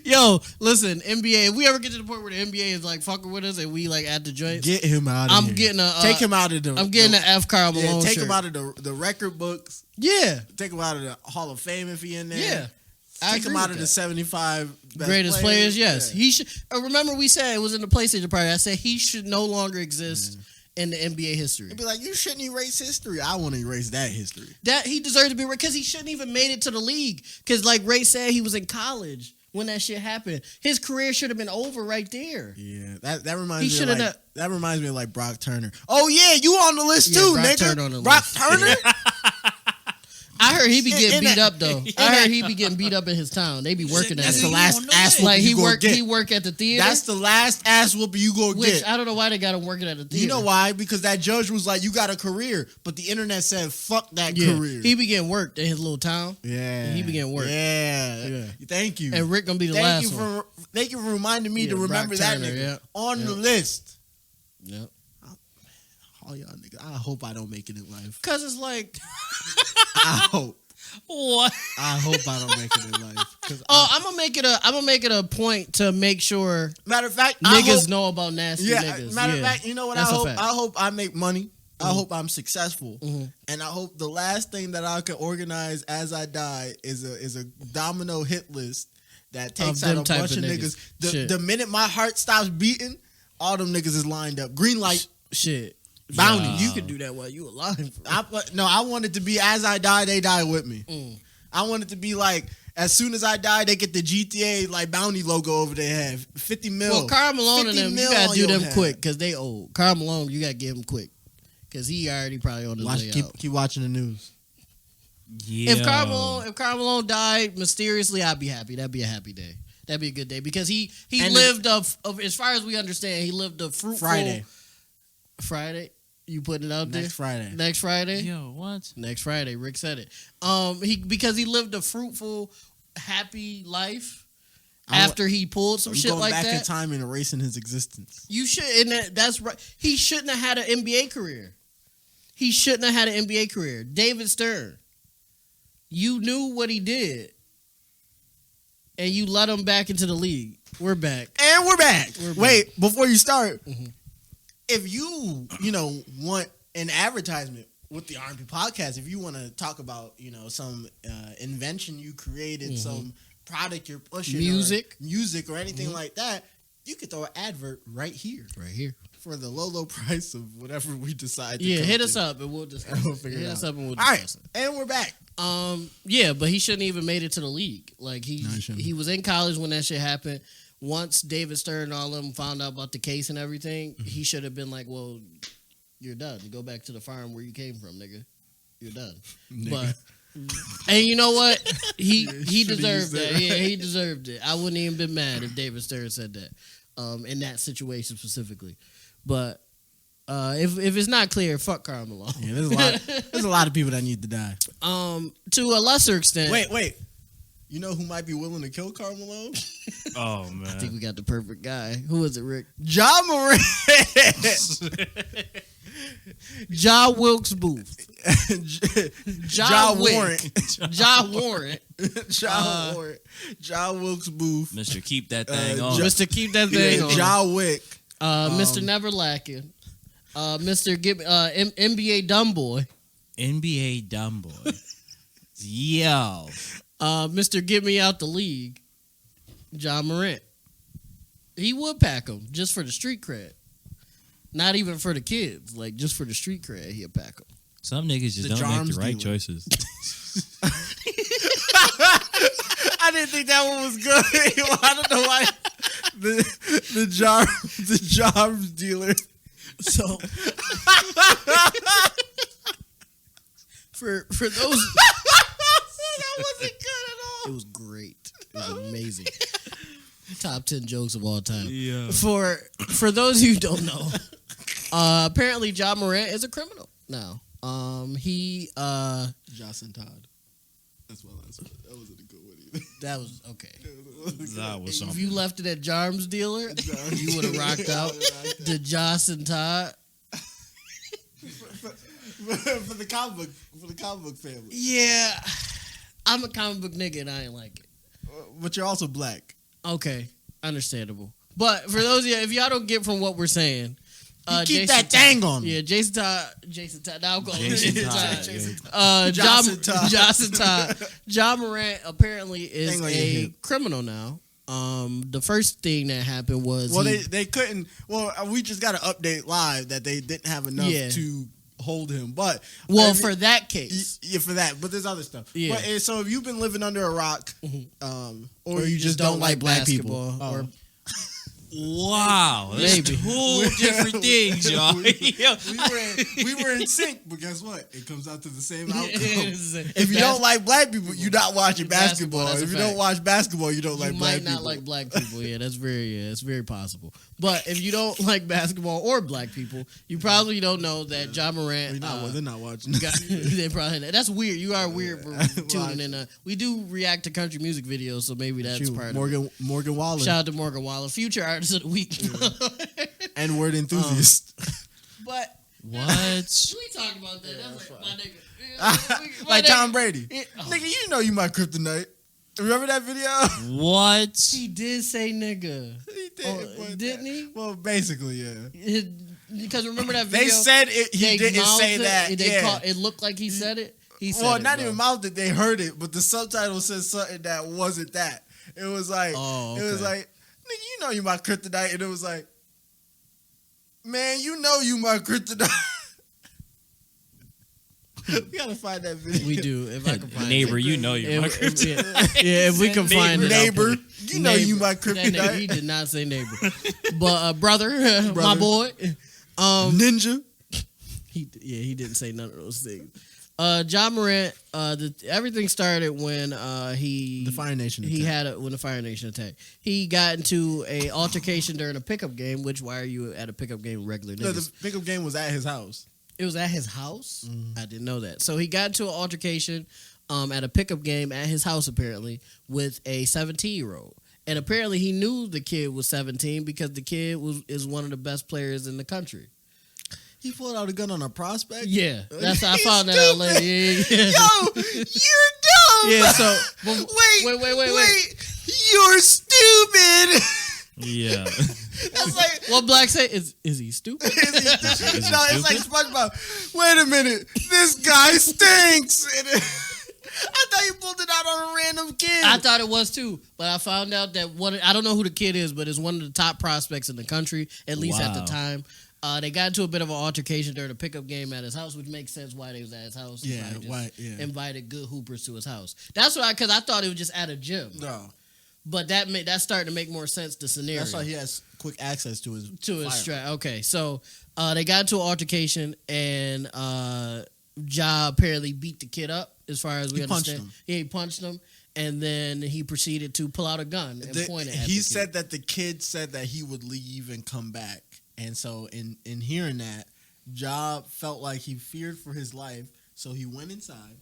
Yo, listen, NBA. If we ever get to the point where the NBA is like fucking with us and we like at the joints, get him out of here. I'm getting a take him out of the. I'm getting an F KARL Malone. Take shirt. him out of the record books. Yeah, take him out of the Hall of Fame if he in there. Yeah, take him out of the 75 greatest players. Yes, he should. Remember, we said it was in the PlayStation party. I said he should no longer exist in the NBA history. It'd be like, you shouldn't erase history. I want to erase that history. That he deserved to be because he shouldn't even made it to the league. Because like Ray said, he was in college when that shit happened. His career should have been over right there. Yeah, that reminds me. That reminds me of like Brock Turner. Oh yeah, you on the list too, Brock nigga. Turner on the Brock list. Turner. I heard he be getting beat up though. I heard he be getting beat up in his town. They be working at That's it. the last ass whooping like you gonna get. He work at the theater. That's the last ass whooping you gonna Which, get. I don't know why they got him working at the theater. You know why? Because that judge was like, you got a career, but the internet said, fuck that career. He be getting worked in his little town. Yeah. He be getting worked. Yeah. Thank you. And Rick gonna be the last one. Thank you for reminding me to remember that nigga on the list. Yep. All y'all niggas. I hope I don't make it in life. Cause it's like I hope. What? I hope I don't make it in life. I'm gonna make it a point to make sure. Matter of fact, niggas know about nasty niggas. Matter of fact, you know what I hope? I hope I make money. Mm-hmm. I hope I'm successful, and I hope the last thing that I can organize as I die is a domino hit list that takes out a bunch of niggas. The minute my heart stops beating, all them niggas is lined up. Green light, shit. Bounty. You can do that while you alive. I want it to be as I die, they die with me. I want it to be like, as soon as I die, they get the GTA like bounty logo over their head. 50 mil. Well, KARL Malone and them, you gotta do them quick because they old. KARL Malone, you gotta get him quick because he already probably on his way out. Keep watching the news. Yeah. If KARL Malone died mysteriously, I'd be happy. That'd be a happy day. That'd be a good day because he lived of as far as we understand, he lived a fruitful Friday. You putting it out there? Next Friday. Yo, what? Next Friday. Rick said it. Because he lived a fruitful, happy life after he pulled some shit like that. Going back in time and erasing his existence. You should, and that's right. He shouldn't have had an NBA career. David Stern. You knew what he did, and you let him back into the league. We're back. And we're back. Wait, before you start, if you want an advertisement with the R&B podcast, if you want to talk about, some invention you created, some product you're pushing, music or anything like that, you could throw an advert right here. For the low price of whatever we decide to hit us up and we'll discuss it. Hit us up and we'll discuss it. And we're back. But he shouldn't even made it to the league. Like he was in college when that shit happened. Once David Stern and all of them found out about the case and everything, he should have been like, well, you're done. Go back to the farm where you came from, nigga. You're done. But and you know what? He deserved that. Yeah, he deserved it. I wouldn't even been mad if David Stern said that. In that situation specifically. But if it's not clear, fuck KARL Malone. Yeah, there's a lot of people that need to die. To a lesser extent. Wait. You know who might be willing to kill KARL Malone? Oh man. I think we got the perfect guy. Who is it, Rick? Ja Morant. Ja Wilkes Booth. Ja Warrant. Ja Warrant. Ja Wilkes Booth. Mr. Keep that thing on. Mr. Keep that thing on. Ja Wick. Mr. Never Lacking. Mr. NBA Dumbboy. NBA Dumbboy. Yo. Mr. Get Me Out the League. Ja Morant. He would pack him just for the street cred. Not even for the kids. Like, just for the street cred, he'll pack them. Some niggas just don't make the right choices. I didn't think that one was good. I don't know why. The jobs dealer. So, for those... That wasn't good at all. It was great. It was amazing. Top 10 jokes of all time. Yeah. For those who don't know, apparently Ja Morant is a criminal now. Jocelyn Todd. That's well answered. That wasn't a good one either. That was okay. That was something. If you left it at Jarms Dealer, you would have rocked out the Jocelyn Todd. For the comic book family. Yeah, I'm a comic book nigga and I ain't like it. But you're also black. Okay, understandable. But for those of you, if y'all don't get from what we're saying, keep that thing on. Yeah, Jason Todd. Now I'm going Jason Todd. Johnson Todd. Ja Morant apparently is a criminal now. The first thing that happened was they couldn't. Well, we just got an update live that they didn't have enough to hold him. But for that case, for that. But there's other stuff. Yeah. But, so if you've been living under a rock, or you just don't like black people, or wow, that's maybe two different things, y'all. we were in sync, but guess what? It comes out to the same outcome. If you don't like black people, you're not watching basketball. If you don't watch basketball, you don't like black people. You might not like black people. Yeah, that's very possible. But if you don't like basketball or black people, you probably don't know that Ja Morant. They're not watching. They probably that's weird. You are weird for tuning in. We do react to country music videos, so maybe that's part of it. Morgan Wallen. Shout out to Morgan Wallen, future artist of the week. And word enthusiast. But what? We talk about that. That's like my nigga. Like Tom Brady. Nigga, you know you my kryptonite. Remember that video? What? He did say nigga. He did. Didn't he? Well, basically, yeah. Because remember that video? They said it. He didn't say that. It looked like he said it. He said it, not even mouthed it. They heard it, but the subtitle said something that wasn't that. It was like, It was like, nigga, you know you my kryptonite, and it was like, man, you know you my kryptonite. We gotta find that video. We do. If I can find Neighbor, it. you know you're my kryptonite. If we can find it. I'll Neighbor, put it. you know you my That nigga, he kryptonite. did not say neighbor. But brother, my boy. Ninja. He didn't say none of those things. Ja Morant, everything started when The Fire Nation attack. when the Fire Nation attacked. He got into a altercation during a pickup game. Which why are you at a pickup game with regular No, niggas? the pickup game was at his house. It was at his house. Mm-hmm. I didn't know that. So he got into an altercation at a pickup game at his house apparently with a 17-year-old. And apparently he knew the kid was 17 because the kid is one of the best players in the country. He pulled out a gun on a prospect. Yeah, that's how I He's found that out stupid. later. Yeah. Yo, you're dumb. Yeah, so wait. You're stupid. Yeah. That's like what Black say is he stupid? no, it's like SpongeBob. Wait a minute, this guy stinks. I thought you pulled it out on a random kid. I thought it was too, but I found out that I don't know who the kid is, but it's one of the top prospects in the country, at least at the Wow. time. They got into a bit of an altercation during a pickup game at his house, which makes sense why they was at his house. He Yeah, probably just why? Yeah. invited good hoopers to his house. That's why, because I thought it was just at a gym. No, But that's starting to make more sense. The scenario. that's why he has quick access to his fire. strap. Okay, so they got into an altercation, and Ja apparently beat the kid up. As far as we He punched understand, him. he punched him, and then he proceeded to pull out a gun and point it at the He kid. said that the kid said that he would leave and come back, and so in hearing that, Ja felt like he feared for his life, so he went inside,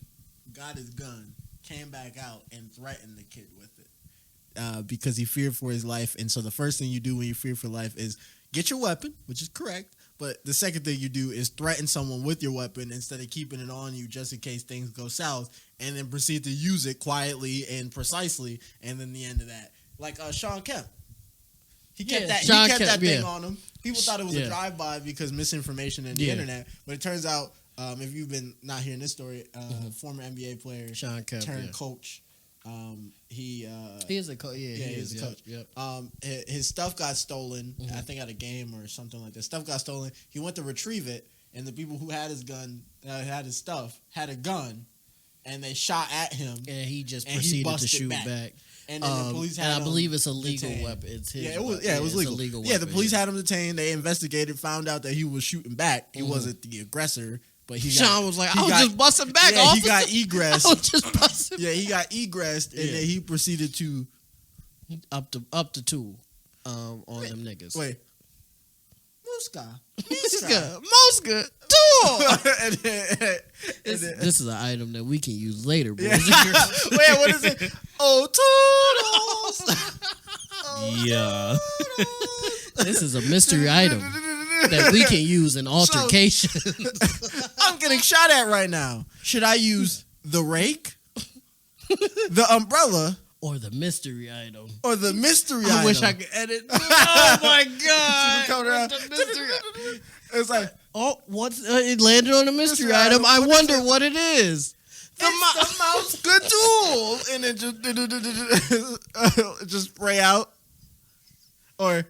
got his gun, came back out, and threatened the kid with it. Because he feared for his life. And so the first thing you do when you fear for life is get your weapon, which is correct. But the second thing you do is threaten someone with your weapon instead of keeping it on you just in case things go south, and then proceed to use it quietly and precisely. And then the end of that, like Sean Kemp, he kept that thing on him. People thought it was a drive-by because misinformation in the internet. But it turns out, if you've been not hearing this story, former NBA player Sean Kemp turned coach. He is a coach. Yeah, he is a coach. Yep. His stuff got stolen. I think at a game or something like that. Stuff got stolen. He went to retrieve it, and the people who had his gun, had his stuff, had a gun, and they shot at him. And he just And he proceeded to busted shoot back. back. And then the police had and I him believe it's a legal detained. weapon. It's his. It was weapon. legal. It's a legal Yeah, the weapon, police had him detained. They investigated, found out that he was shooting back. He wasn't the aggressor, but Sean was like, I was just busting back, Yeah, officer. he got egressed. I was just busting. Yeah, he got egressed, and then he proceeded to up to two on them niggas. wait. Muska. Mosca, two. and then, This is an item that we can use later, boys. wait, what is it? Oh, toodles. Yeah. This is a mystery item that we can use in altercation. I'm getting shot at right now. Should I use the rake, the umbrella, Or the mystery item. or the mystery item? I wish I could edit. Oh my god! Coming around. What's the mystery? It's like Oh, it landed on a mystery Mystery item. item. I What wonder is it? what it is. the mouse good tool, and it just spray out, or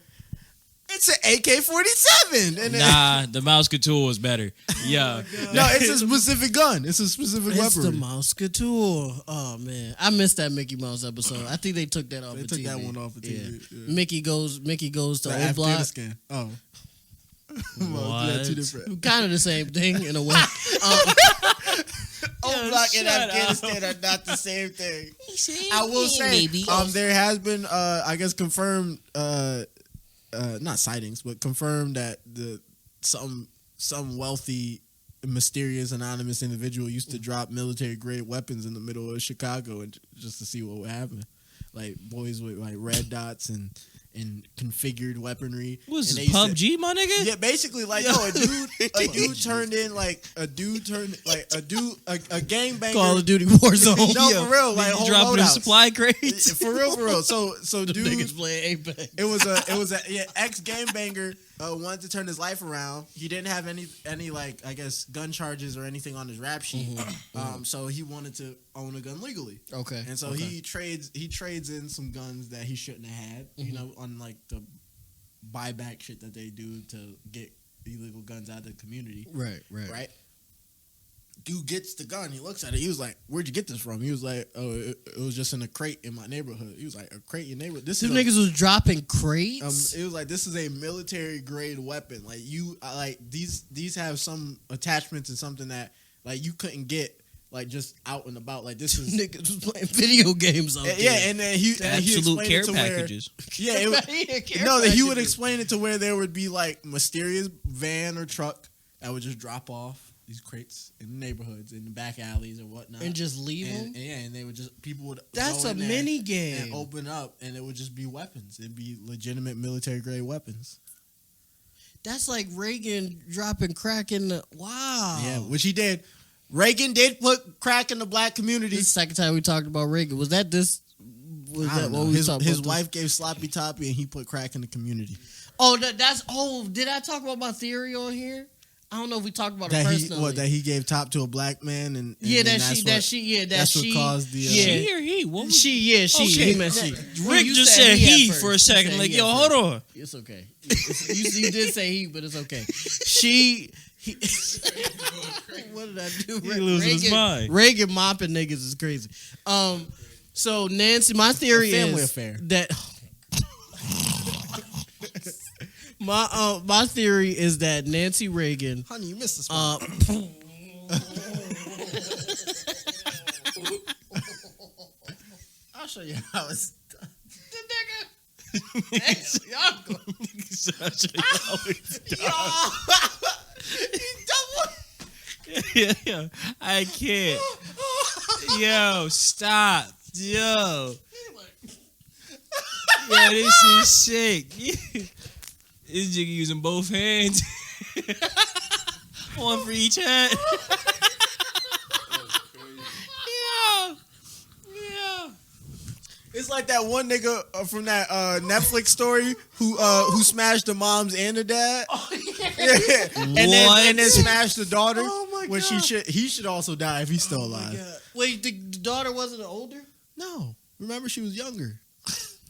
it's an AK-47, and Nah, the mouse tool was better. Yeah. no, it's a specific gun. It's a specific It's the weaponry. Mouseketeer. Oh man, I missed that Mickey Mouse episode. I think they took that off. They of took TV. that one off of TV. Yeah. Mickey goes to The O Block. Afghanistan. Oh, well, yeah, two What? different. Kind of the same thing in a way. O Block and shut Afghanistan are not the same thing. I will say, there has been, I guess, confirmed, not sightings, but confirmed that some wealthy, mysterious, anonymous individual used to drop military grade weapons in the middle of Chicago and just to see what would happen. Like boys with like red dots and configured weaponry. What And is they this, used to- PUBG, my nigga? Yeah, basically, like, no, a dude turned in like a gangbanger. Call of Duty Warzone. No, for real, like whole Dropping in loadouts. supply crates. For real. So Niggas dude, playing Apex. it was a ex gangbanger wanted to turn his life around. He didn't have any like I guess gun charges or anything on his rap sheet. So he wanted to own a gun legally. Okay. And so he trades in some guns that he shouldn't have had, you know, on like the buyback shit that they do to get illegal guns out of the community. Right. Right? dude gets the gun. He looks at it. He was like, "Where'd you get this from?" He was like, "Oh, it was just in a crate in my neighborhood." He was like, "A crate in your neighborhood?" Them niggas was dropping crates. It was like, this is a military grade weapon. Like these have some attachments and something that like you couldn't get like just out and about. Like this is niggas was playing video games out there. Yeah, and then he absolute explained care it to where, packages. yeah, he would explain it to where there would be like mysterious van or truck that would just drop off these crates in the neighborhoods, in the back alleys or whatnot, and just leave them. Yeah, and they would just people would. That's go a in there mini game. and open up, and it would just be weapons. It'd be legitimate military grade weapons. That's like Reagan dropping crack in the wow. Yeah, which he did. Reagan did put crack in the black community. This is the second time we talked about Reagan. Was that this? Was I that don't what know. we talked His about? wife gave sloppy toppy, and he put crack in the community. Oh, that's. Oh, did I talk about my theory on here? I don't know if we talked about it That personally. that he gave top to a black man, and yeah, then that's what caused the. She or he? What was she? Okay. He meant she. Rick You just said he at for a first. second. You Like, said yo, he at hold first. on. It's okay. You did say he, but it's okay. What did I do? He losing his mind. Reagan mopping niggas is crazy. So Nancy, my theory family is affair. that my theory is that Nancy Reagan. Honey, you missed the spot. I'll show you how it's done. Yeah, I can't. Yo, stop. Yo. Yeah, this is sick. This jiggy using both hands. One for each hand. Yeah. It's like that one nigga from that Netflix story who smashed the moms and the dad. Oh, Yeah. And then smashed the daughter. Oh my when God. he should also die if he's still alive. Yeah. Wait, the daughter wasn't older? No, remember she was younger.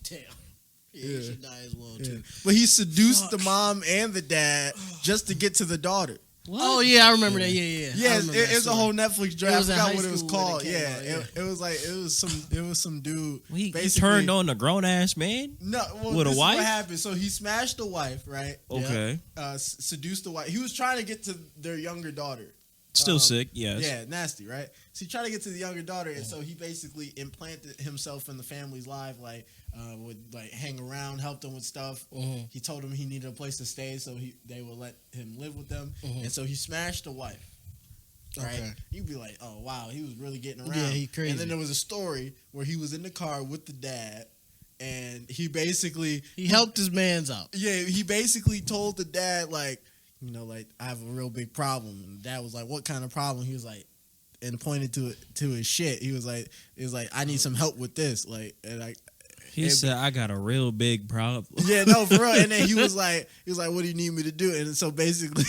Damn. Yeah, she died as well too. But he seduced the mom and the dad just to get to the daughter. What? Oh yeah, I remember that. Yeah. Yeah, I it remember that was a story. whole Netflix draft. I was in forgot high what it was school when called. it came Yeah, out, it was like it was some dude. He basically turned on a grown ass man. No, well, With a this is wife? what happened. So he smashed the wife, right? Okay. Seduced the wife. He was trying to get to their younger daughter. Still sick, yes. Yeah, nasty, right? So he tried to get to the younger daughter, and so he basically implanted himself in the family's life, like would like hang around, help them with stuff. He told them he needed a place to stay, so they would let him live with them, and so he smashed the wife. Right? Okay. You'd be like, oh wow, he was really getting around. Yeah, he crazy. And then there was a story where he was in the car with the dad, and he basically He helped his mans out. yeah, he basically told the dad, like, you know, like, I have a real big problem. And the dad was like, what kind of problem? He was like, and pointed to his shit. He was like, I need some help with this. Like, and He said, I got a real big problem. yeah, no, for real. And then he was like, what do you need me to do? And so basically,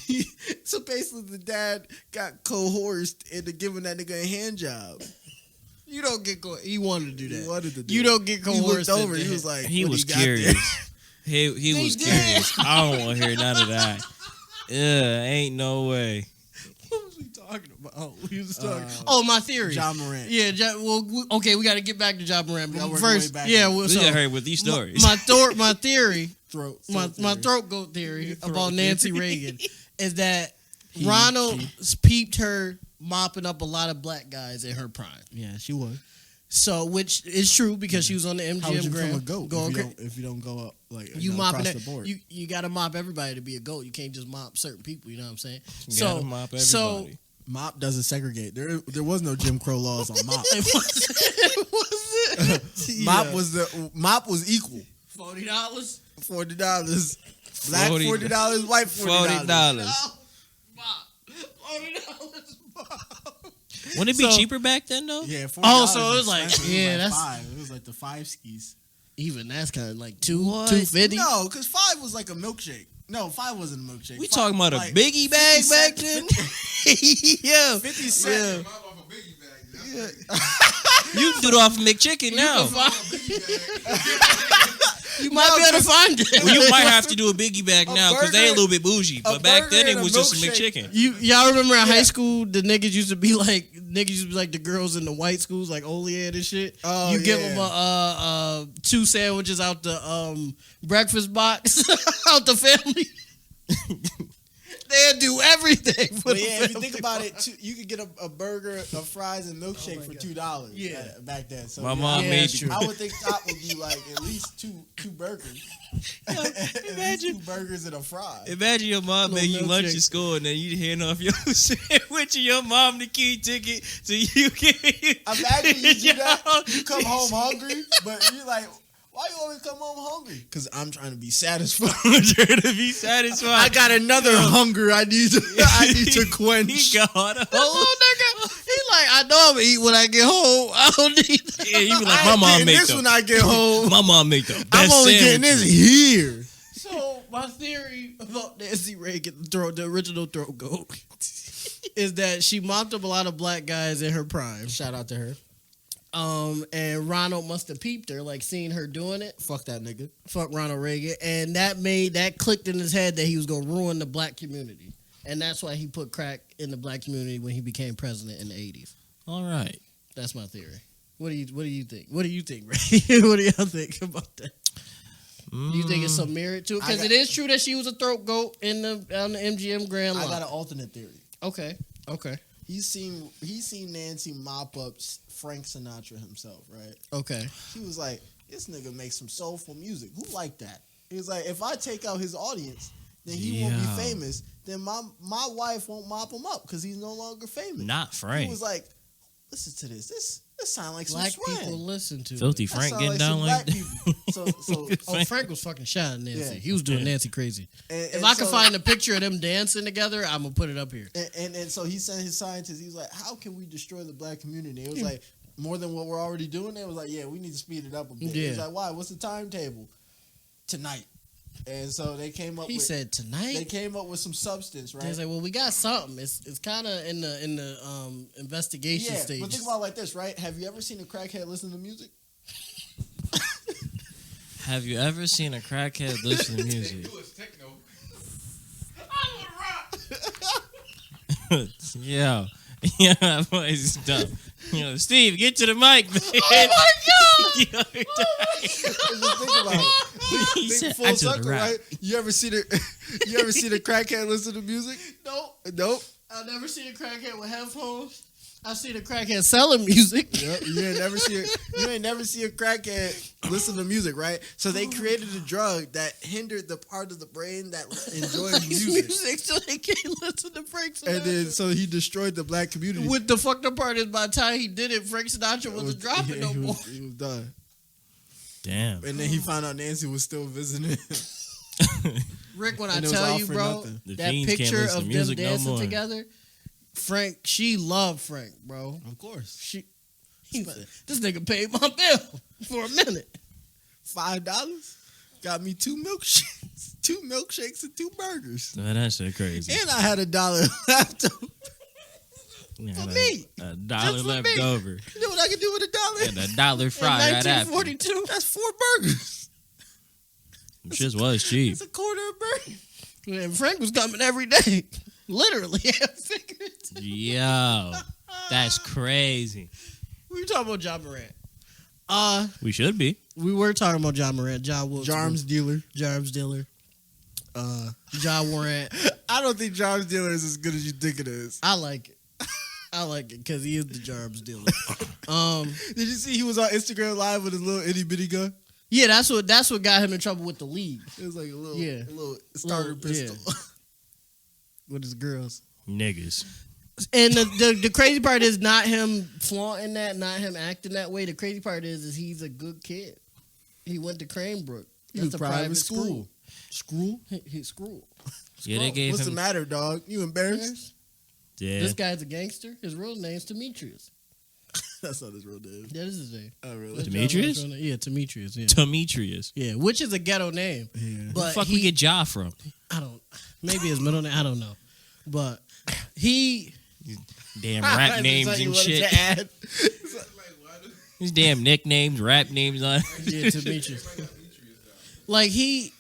the dad got coerced into giving that nigga a hand job. You don't get he wanted to do that. He wanted to do You it. don't get He coerced. looked over. into He it. was like, He what was do you got there? curious. He was curious. I don't want to hear none of that. Yeah, ain't no way. What was we talking about? We was talking Oh, my theory. Ja Morant. Yeah, okay, we got to get back to Ja Morant. We gotta But work first, our way back. yeah, We so got hurry with these stories. my theory, Throat my theory. throat goat theory Throat about theory. Nancy Reagan is that Ronald peeped her mopping up a lot of black guys in her prime. Yeah, she was. So, which is true because she was on the How would MGM you become Grand. a goat Going if you don't go up like you mopping across it. the board? You got to mop everybody to be a goat. You can't just mop certain people. You know what I'm saying? You gotta mop everybody. Mop doesn't segregate. There was no Jim Crow laws on mop. Mop was equal. $40. $40. Black $40. $40. White $40. $40. Mop. $40 mop. Wouldn't it be So- cheaper back then, though? Yeah. $40 Oh, so it was is like- expensive. yeah, it was that's- like $5. It was like the 5 skis. Even that's kind of like What? $250. No, because 5 was like a milkshake. No, 5 wasn't a milkshake. We 5 talking about a like biggie bag 50 back cent- then? Yeah. 50 cent. You can do it off of McChicken now. You might be able to find it. Well, you might have to do a biggie bag now because they a burger- little bit bougie. But back then it was just a McChicken. Y'all remember in high school the niggas used to be like the girls in the white schools like Olean and shit. Oh, you give them a 2 sandwiches out the breakfast box out the family. They'll do everything for But the yeah, if you family. think about it, you could get a burger, a fries, and milkshake for $2. Yeah. Back then. So My mom made you. I would think top would be like at least two burgers. Imagine 2 burgers and a fry. Imagine your mom Little made you lunch milkshake. at school and then you hand off your sandwich and your mom the key ticket so you can. Imagine you do that. You come home hungry, but you're like, why you always come home hungry? Because I'm trying to be satisfied. I'm trying to be satisfied. I got another hunger I need to quench. He got Oh, nigga. He like, I know I'm gonna eat when I get home. I don't need that. Yeah, you be like, I my ain't mom getting make this them. when I get home. My mom make the best I'm only getting this sandwiches. here. So my theory about Nancy Reagan, the original throat goat, is that she mopped up a lot of black guys in her prime. Shout out to her. And Ronald must have peeped her, like seeing her doing it. Fuck that nigga. Fuck Ronald Reagan, and that clicked in his head that he was gonna ruin the black community, and that's why he put crack in the black community when he became president in the 80s. All right. That's my theory. What do you think? What do you think, Ray? What do y'all think about that? Do you think it's some merit to it? Because it is true that she was a throat goat on the MGM Grand I Lot. got an alternate theory. Okay. He's seen Nancy mop up Frank Sinatra himself, right? Okay. He was like, this nigga makes some soulful music. Who like that? He was like, if I take out his audience, then he won't be famous. Then my wife won't mop him up because he's no longer famous. Not Frank. He was like, listen to this. This sounds like Black some swag. people listen to Filthy it. That Frank sound getting some down like black that. people. So Frank was fucking shy at Nancy. Yeah. He was doing Nancy crazy. and If I could so- find a picture of them dancing together, I'm gonna put it up here. And so he sent his scientists. He was like, "How can we destroy the black community?" It was like more than what we're already doing. It was like, "Yeah, we need to speed it up a bit." He was Yeah. like, "Why? What's the timetable?" Tonight. And so they came up. He said They tonight. came up with some substance, They right? was like, well, we got something. It's kind of in the investigation Yeah, stage. but think about it like this, right? Have you ever seen a crackhead listen to music? Have you ever seen a crackhead listen to music? It was techno. Yeah. Yeah, that voice is dumb. Steve, get to the mic, man. Oh my god! Just think about it. He Think said, full "I took the circle, rap." right? You ever see the crackhead listen to music? Nope. I've never seen a crackhead with headphones. I've seen a crackhead selling music. Yep, you ain't never see a crackhead listen to music, right? So they created a drug that hindered the part of the brain that enjoys music. So they can't listen to Frank Sinatra. And then so he destroyed the black community. What the fucked up part is by the time he did it, Frank Sinatra wasn't dropping no more. He was done. Damn. And then he found out Nancy was still visiting. Rick, when I And it was tell all you, for bro, nothing. The that fiends can't picture listen to of them music no dancing more. together, Frank, she loved Frank, bro. Of course. He said, this nigga paid my bill for a minute. $5 got me 2 milkshakes, 2 milkshakes and 2 burgers. Man, that shit crazy. And I had $1 left. Yeah, for me. A dollar Just for left me. over. You know what I can do with $1? And a dollar fry In right after. 1942. That's 4 burgers. Them shits was cheap. It's a quarter of burger. And Frank was coming every day. Literally. Figuratively. Yo, that's crazy. We were talking about Ja Morant. We should be. We were talking about Ja Morant. Ja Wilkes. Jarms dealer. Jarms dealer. Ja Morant. I don't think Jarms dealer is as good as you think it is. I like it. I like it because he is the Jarms dealer. Did you see he was on Instagram Live with his little itty bitty gun? Yeah, that's what got him in trouble with the league. It was like a Yeah. little starter Little- pistol. With his girls. Niggas. And the crazy part is not him flaunting that, not him acting that way. The crazy part is he's a good kid. He went to Cranebrook. He That's was a private school. school. Screw? He's school. Yeah, they gave What's the him. matter, dog? You embarrassed? Yeah. This guy's a gangster. His real name's Demetrius. That's not his real name. That is his name. Oh, really? That's Demetrius? Ja Morant's real name. Yeah, Demetrius. Yeah. Demetrius. Yeah, which is a ghetto name. Yeah. Where the But fuck we get Ja from? I don't. Maybe his middle name. I don't know. But he. Damn rap names and shit. These damn nicknames, rap names. Yeah, Demetrius. Like he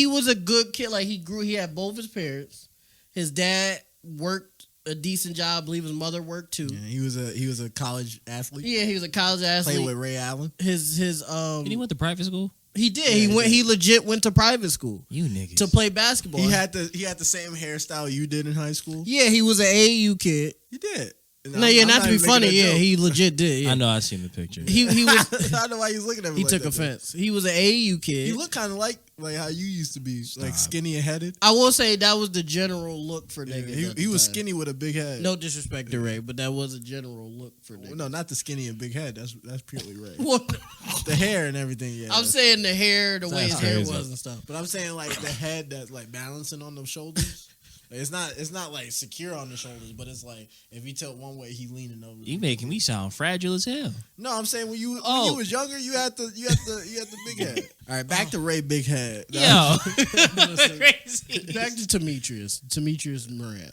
was a good kid. Like he grew. He had both his parents. His dad worked a decent job. I believe his mother worked too. Yeah, he was a college athlete. Yeah, he was a college athlete. Played with Ray Allen. His And he went to private school. He did. Yeah, He legit went to private school You niggas. to play basketball. He had the same hairstyle you did in high school. Yeah, he was an AAU kid. He did. No, yeah, not to be funny. Yeah, he legit did. Yeah. I know. I seen the picture. He was. I know why he's looking at me. He like took that, offense. He was an AAU kid. He looked kind of like how you used to be, like skinny and headed. I will say that was the general look for Yeah, niggas. he was time. skinny with a big head. No disrespect to Ray, but that was a general look for niggas. No, not the skinny and big head. That's purely Ray. What? The hair and everything. Yeah, I'm saying the hair, the way his That's hair crazy. was and stuff. but I'm saying like the head that's like balancing on the shoulders. Like, it's not like secure on the shoulders, but it's like if he tilt one way, he leaning over. You making me sound fragile as hell. No, I'm saying when you Oh. was younger, you had the big head. All right, back to Ray Big Head. Yo. Crazy. Back to Demetrius Morant.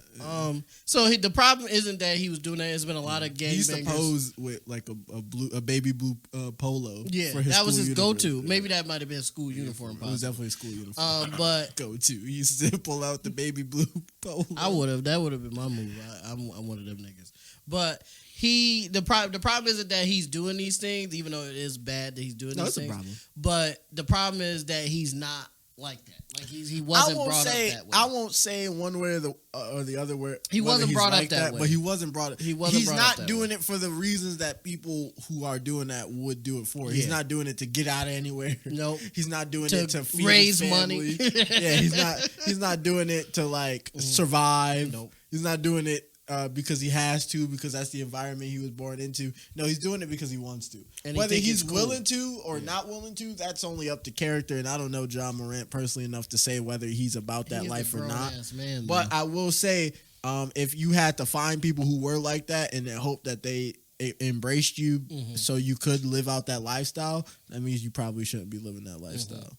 So the problem isn't that he was doing that. It's been a lot of He used to gangbangers. pose with like a baby blue polo. Yeah, for his that was school his uniform. go-to. Maybe that might have been school uniform. It was Possibly. definitely a school uniform. But Go-to. He used to pull out the baby blue polo. I would have. That would have been my move. I'm one of them niggas. But the problem isn't that he's doing these things, even though it is bad that he's doing No, these it's a things. problem. But the problem is that he's not like that. Like he wasn't brought up that way. I won't say one way or the other way. He wasn't he's brought up like that way. But he wasn't brought up. He wasn't He's brought up not that doing way. it for the reasons that people who are doing that would do it for. He's Yeah. not doing it to get out of anywhere. Nope. He's not doing To it to feed raise his money. family. Yeah, he's not doing it to like survive. Nope. He's not doing it because he has to, because that's the environment he was born into. No, he's doing it because he wants to. And he Whether think he's it's cool. willing to or not willing to, that's only up to character. And I don't know Ja Morant personally enough to say whether he's about that He is life a or not. grown-ass man, But man. I will say, if you had to find people who were like that and then hope that they embraced you so you could live out that lifestyle, that means you probably shouldn't be living that lifestyle.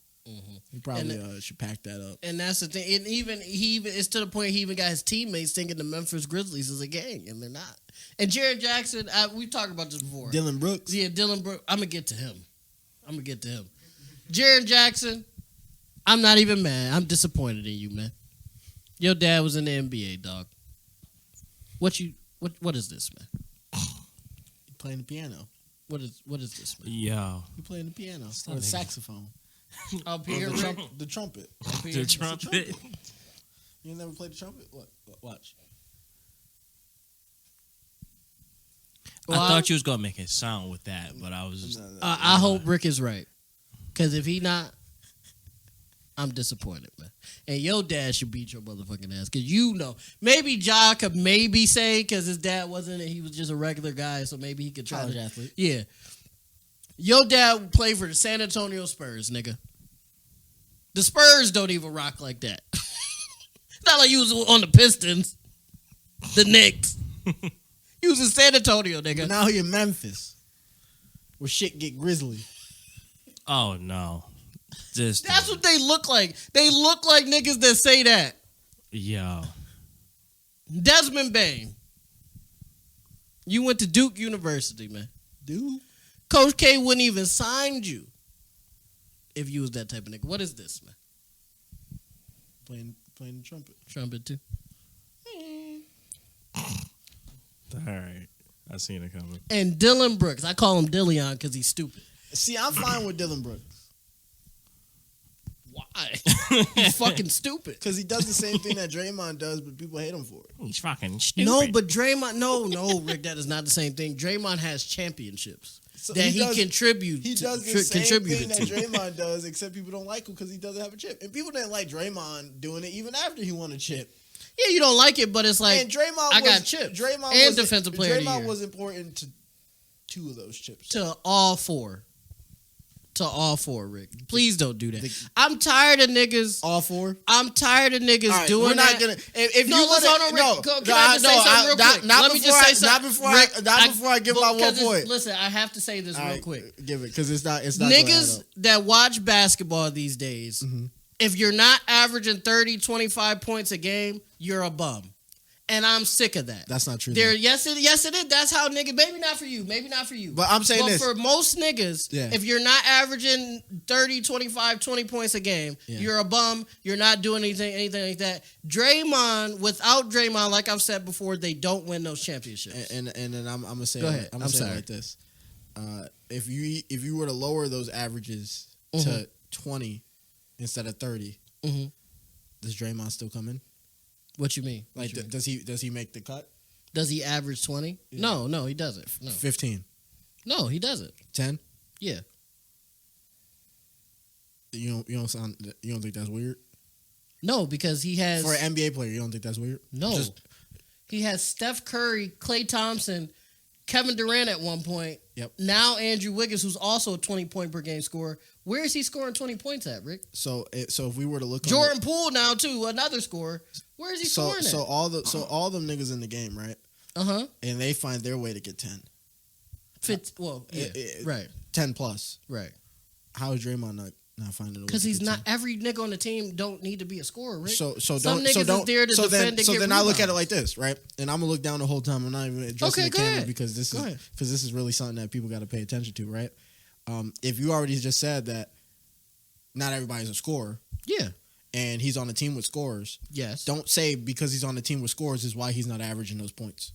You probably should pack that up. And that's the thing. And even it's to the point he even got his teammates thinking the Memphis Grizzlies is a gang, and they're not. And Jared Jackson, we've talked about this before. Dylan Brooks. Yeah, Dylan Brooks. I'm gonna get to him. Jared Jackson, I'm not even mad. I'm disappointed in you, man. Your dad was in the NBA, dog. What is this, man? You playing the piano. What is this, man? Yo. You playing the piano Stop or the nigga. saxophone. Up Or here, the, Rick. the trumpet. The trumpet. You never played the trumpet? What? Watch. Well, I thought you was gonna make it sound with that, but I was just I hope Rick is right. Because if he not, I'm disappointed, man. And your dad should beat your motherfucking ass. Because you know, maybe Ja could maybe say, because his dad wasn't, he was just a regular guy, so maybe he could try College to. athlete. Yeah. Your dad played for the San Antonio Spurs, nigga. The Spurs don't even rock like that. It's not like you was on the Pistons, the Knicks. You was in San Antonio, nigga. But now he in Memphis, where shit get grisly. oh no. Just That's what they look like. They look like niggas that say that. yo. Desmond Bain. You went to Duke University, man. Dude. Coach K wouldn't even sign you if you was that type of nigga. What is this, man? Playing the trumpet. Trumpet too. All right. I seen it coming. And Dylan Brooks. I call him Dillion because he's stupid. See, I'm fine with Dylan Brooks. Why? He's fucking stupid. Because he does the same thing that Draymond does, but people hate him for it. He's fucking stupid. No, but Draymond, no, Rick, that is not the same thing. Draymond has championships So that he contributes. He does the same thing that Draymond does, except people don't like him because he doesn't have a chip. And people didn't like Draymond doing it even after he won a chip. Yeah, you don't like it, but it's like And Draymond I got was, chips Draymond and was, defensive player of the Draymond year. was important to 2 of those chips. To all four, Rick. Please don't do that. I'm tired of niggas. All 4? I'm tired of niggas All right, doing we're not that. gonna. If No, you want listen, hold on, Rick. no, Can I just say something real quick? Not Let me before just say I, something. not before I give my one Because point. listen, I have to say this All real right, quick. give it because it's not. It's not. gonna add Niggas up. that watch basketball these days, if you're not averaging 30, 25 points a game, you're a bum. And I'm sick of that. That's not true. Yes, it is. That's how niggas. Maybe not for you. But I'm saying this. For most niggas, if you're not averaging 30, 25, 20 points a game, you're a bum. You're not doing anything like that. Without Draymond, like I've said before, they don't win those championships. And then I'm gonna say. Go ahead. I'm saying it like this. If you were to lower those averages to 20 instead of 30, does Draymond still come in? What you mean? Like, does he make the cut? Does he average 20? Yeah. No, he doesn't. No. 15. No, he doesn't. 10? Yeah. You don't think that's weird? No, because he has for an NBA player. You don't think that's weird? No, he has Steph Curry, Klay Thompson, Kevin Durant at one point. Yep. Now Andrew Wiggins, who's also a 20-point per game scorer. Where is he scoring 20 points at, Rick? So if we were to look, Jordan Poole now too, another scorer. Where is he scoring at? So all them niggas in the game, right? And they find their way to get 10. Right. 10 plus. Right. How is Draymond not finding it? Because he's not. Every nigga on the team don't need to be a scorer, Rick. Some niggas is there to defend. So then I look at it like this, right? And I'm gonna look down the whole time. I'm not even addressing the camera because this is really something that people got to pay attention to, right? If you already just said that, not everybody's a scorer. Yeah. And he's on a team with scorers. Yes. Don't say because he's on a team with scorers is why he's not averaging those points.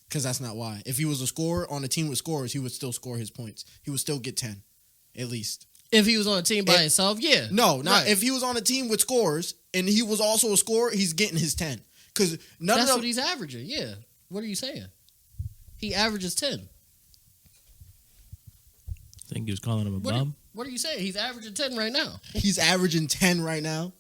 Because that's not why. If he was a scorer on a team with scorers, he would still score his points. He would still get 10, at least. If he was on a team by himself, yeah. No, not if he was on a team with scorers and he was also a scorer, he's getting his 10. Because that's what he's averaging. Yeah. What are you saying? He averages 10. I think he was calling him a bum. What are you saying? He's averaging 10 right now. He's averaging 10 right now.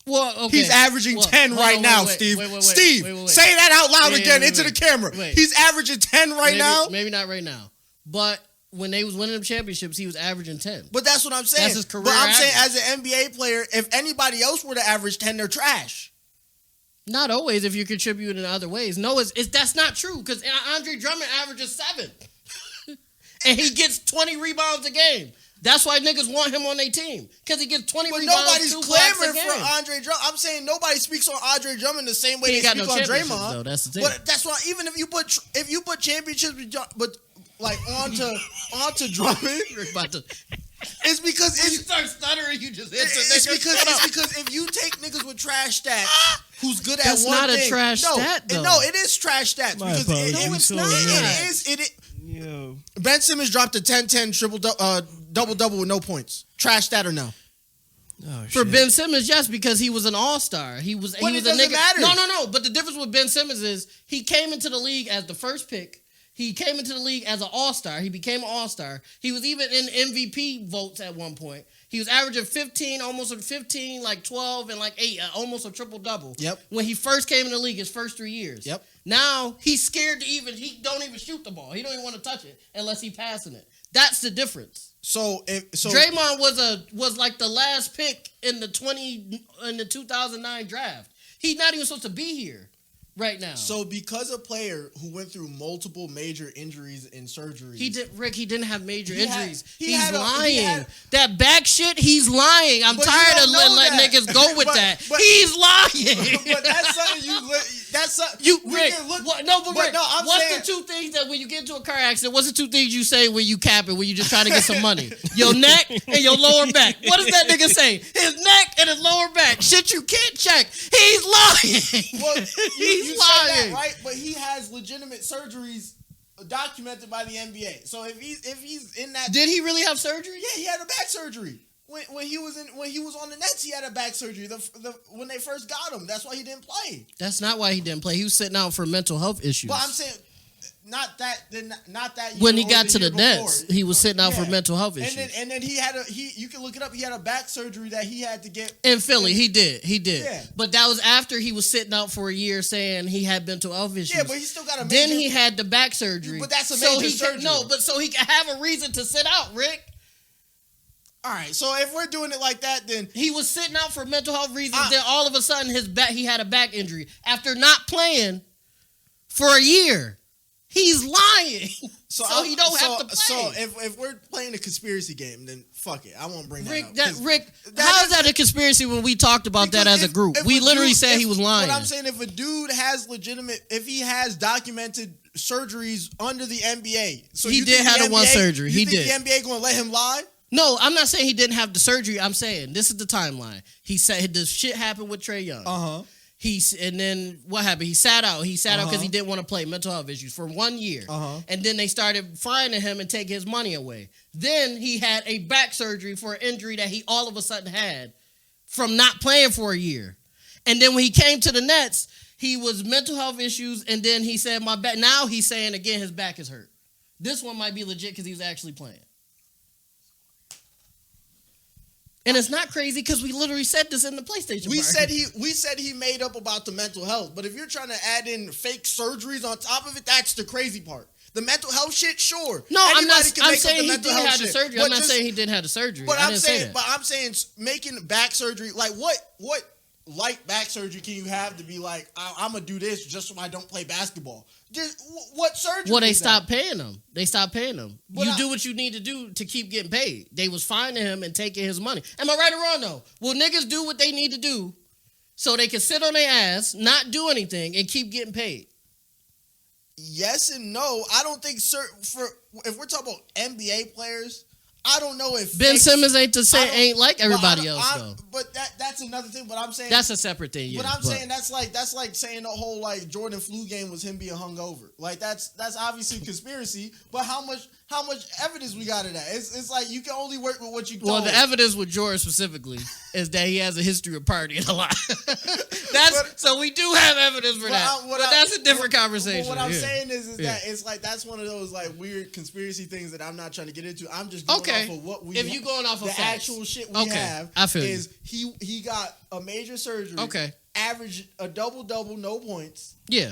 Well, okay. He's averaging 10 right now, Steve. Steve, say that out loud again into the camera. He's averaging 10 right now. Maybe not right now. But when they was winning them championships, he was averaging 10. But that's what I'm saying. That's his career But I'm average. saying as an NBA player, if anybody else were to average 10, they're trash. Not always if you're contributing in other ways. No, that's not true because Andre Drummond averages 7. And he gets 20 rebounds a game. That's why niggas want him on their team. Because he gets 20 rebounds. But nobody's clamoring for Andre Drummond. I'm saying nobody speaks on Andre Drummond the same way they speak on Draymond. Though, that's the thing. But that's why even if you put championships but like onto Drummond, it's because when you start stuttering, you just hit it's because if you take niggas with trash stats who's good at one thing. That's not a trash stat though. No, it is trash stats. My apologies. No, it's not. It is. Yo. Ben Simmons dropped a 10-10 double-double with no points. Trash stat or no? Oh, for Ben Simmons, yes, because he was an all-star. He was a nigga. Matter. No. But the difference with Ben Simmons is he came into the league as the first pick. He came into the league as an all-star. He became an all-star. He was even in MVP votes at one point. He was averaging 15, almost 15, like 12, and like 8, almost a triple-double. Yep. When he first came in the league, his first 3 years. Yep. Now, he's scared to he don't even shoot the ball. He don't even want to touch it unless he's passing it. That's the difference. So Draymond was like the last pick in the 2009 draft. He's not even supposed to be here right now. So because a player who went through multiple major injuries and surgeries, he didn't have major injuries. He's lying. That back shit, he's lying. I'm tired of letting niggas go with that. He's lying. But that's something Rick. What's the two things that when you get into a car accident? What's the two things you say when you capping? When you just trying to get some money? Your neck and your lower back. What does that nigga say? His neck and his lower back. Shit you can't check. He's lying. Well, he's lying, that, right? But he has legitimate surgeries documented by the NBA. So if he's in that, did he really have surgery? Yeah, he had a back surgery. When he was on the Nets, he had a back surgery. When they first got him, that's why he didn't play. That's not why he didn't play. He was sitting out for mental health issues. Well, I'm saying not that year. When he got to the Nets, he was sitting out for mental health issues. And then you can look it up. He had a back surgery that he had to get in Philly. He did. Yeah. But that was after he was sitting out for a year, saying he had mental health issues. Yeah, but he still got a. Then he had the back surgery. But that's a major surgery. So he can have a reason to sit out, Rick. All right, so if we're doing it like that, then he was sitting out for mental health reasons. Then all of a sudden, he had a back injury after not playing for a year. He's lying. So he don't have to play. So if we're playing a conspiracy game, then fuck it. I won't bring that up. Rick, how is that a conspiracy when we talked about that as a group? We literally said he was lying. But I'm saying if a dude has if he has documented surgeries under the NBA. So he did have the one surgery. He did. The NBA going to let him lie? No, I'm not saying he didn't have the surgery. I'm saying this is the timeline. He said this shit happened with Trae Young. And then what happened? He sat out. He sat out because he didn't want to play, mental health issues for 1 year. And then they started fining him and taking his money away. Then he had a back surgery for an injury that he all of a sudden had from not playing for a year. And then when he came to the Nets, he was mental health issues. And then he said, my back. Now he's saying again his back is hurt. This one might be legit because he was actually playing. And it's not crazy because we literally said this in the PlayStation. We said he made up about the mental health, but if you're trying to add in fake surgeries on top of it, that's the crazy part. The mental health shit, sure. No, I'm saying he didn't have the surgery. I'm not saying he didn't have the surgery. But I'm saying making back surgery, like what light back surgery can you have to be like, I'm gonna do this just so I don't play basketball? Just what surgery? Well, they stopped paying him. You do what you need to do to keep getting paid. They was fining him and taking his money. Am I right or wrong though? Will niggas do what they need to do so they can sit on their ass, not do anything, and keep getting paid? Yes and no. I don't think if we're talking about NBA players, I don't know if Ben Simmons ain't like everybody else though. But that's another thing. But I'm saying that's a separate thing. Yeah, but I'm saying that's like saying the whole like Jordan flu game was him being hungover. Like that's obviously conspiracy. But how much evidence we got of that? It's like you can only work with what you. Well, the evidence with Jordan specifically is that he has a history of partying a lot. So we do have evidence for that. But that's a different conversation. What I'm saying is that it's like that's one of those like weird conspiracy things that I'm not trying to get into. I'm just going off of what we. If you going off of the actual shit we have, I feel is he got a major surgery. Averaged a double, no points. Yeah.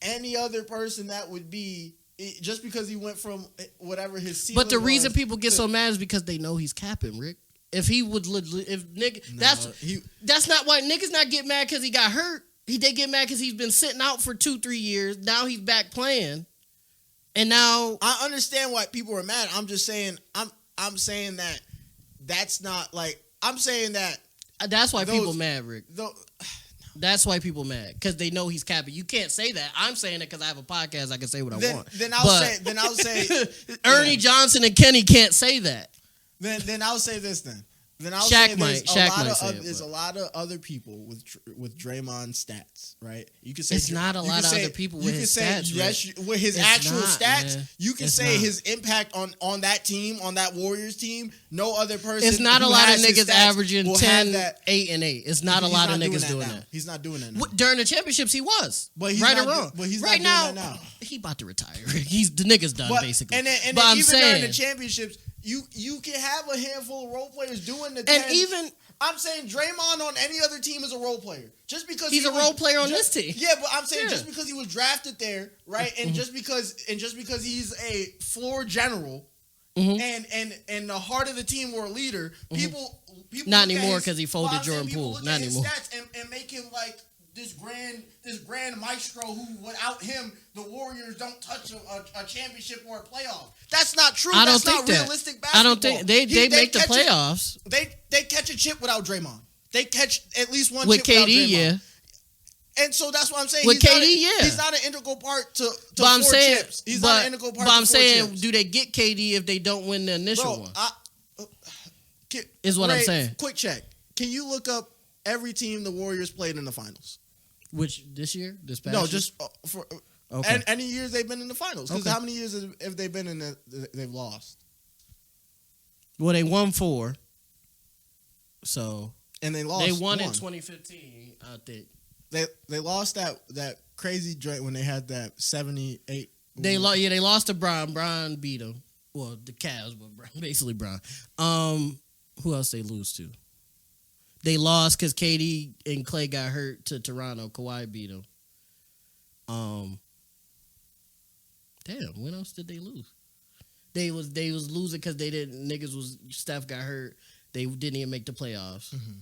Any other person that would be. Just because he went from whatever his ceiling But the reason people get so mad is because they know he's capping, Rick. If he would, that's not why niggas not get mad because he got hurt. They get mad because he's been sitting out for 2-3 years. Now he's back playing, and now I understand why people are mad. I'm just saying, I'm saying that that's not like I'm saying that that's why people mad, Rick. That's why people mad because they know he's capping. You can't say that. I'm saying it because I have a podcast. I can say what I want. Then I'll say Ernie Johnson and Kenny can't say that. Then I'll say this. Then I'll Shaq say there's a lot of other people with Draymond's stats, right? You can say it's not a lot of other people with his stats. Yes, with his actual stats, man. You can say his impact on that team, on that Warriors team. No other person. It's not a lot of niggas averaging 10, 8, and 8. It's not a lot of niggas doing that. He's not doing that now. During the championships, he was. But he's right not, or wrong. But he's right not doing now, that now. He about to retire. The nigga's done basically. And then I'm even saying, during the championships. You can have a handful of role players doing the 10. And even I'm saying Draymond on any other team is a role player. Just because he's a role player on this team. Yeah, but I'm saying just because he was drafted there, right? And just because he's a floor general and the heart of the team or a leader, people not anymore because he folded Jordan Poole. Not anymore. And make him like this grand maestro who without him the Warriors don't touch a championship or a playoff. That's not true. That's not realistic basketball. I don't think they make the playoffs. They catch a chip without Draymond. They catch at least one with chip KD, without Draymond. Yeah. And so that's what I'm saying. With KD, he's not an integral part to four chips. He's not an integral part. But I'm saying, do they get KD if they don't win the initial one? Is what I'm saying. Quick check. Can you look up every team the Warriors played in the finals? Which this year? This past? No, just for any years they've been in the finals. Because how many years have they been in they've lost? Well, they won 4. So and they lost. They won in 2015. I think they lost that crazy joint when they had that 78. They lost to Bron. Bron beat them. Well, the Cavs, but basically Bron. Who else they lose to? They lost because KD and Clay got hurt to Toronto. Kawhi beat them. Damn, when else did they lose? They was losing because Steph got hurt. They didn't even make the playoffs. Mm-hmm.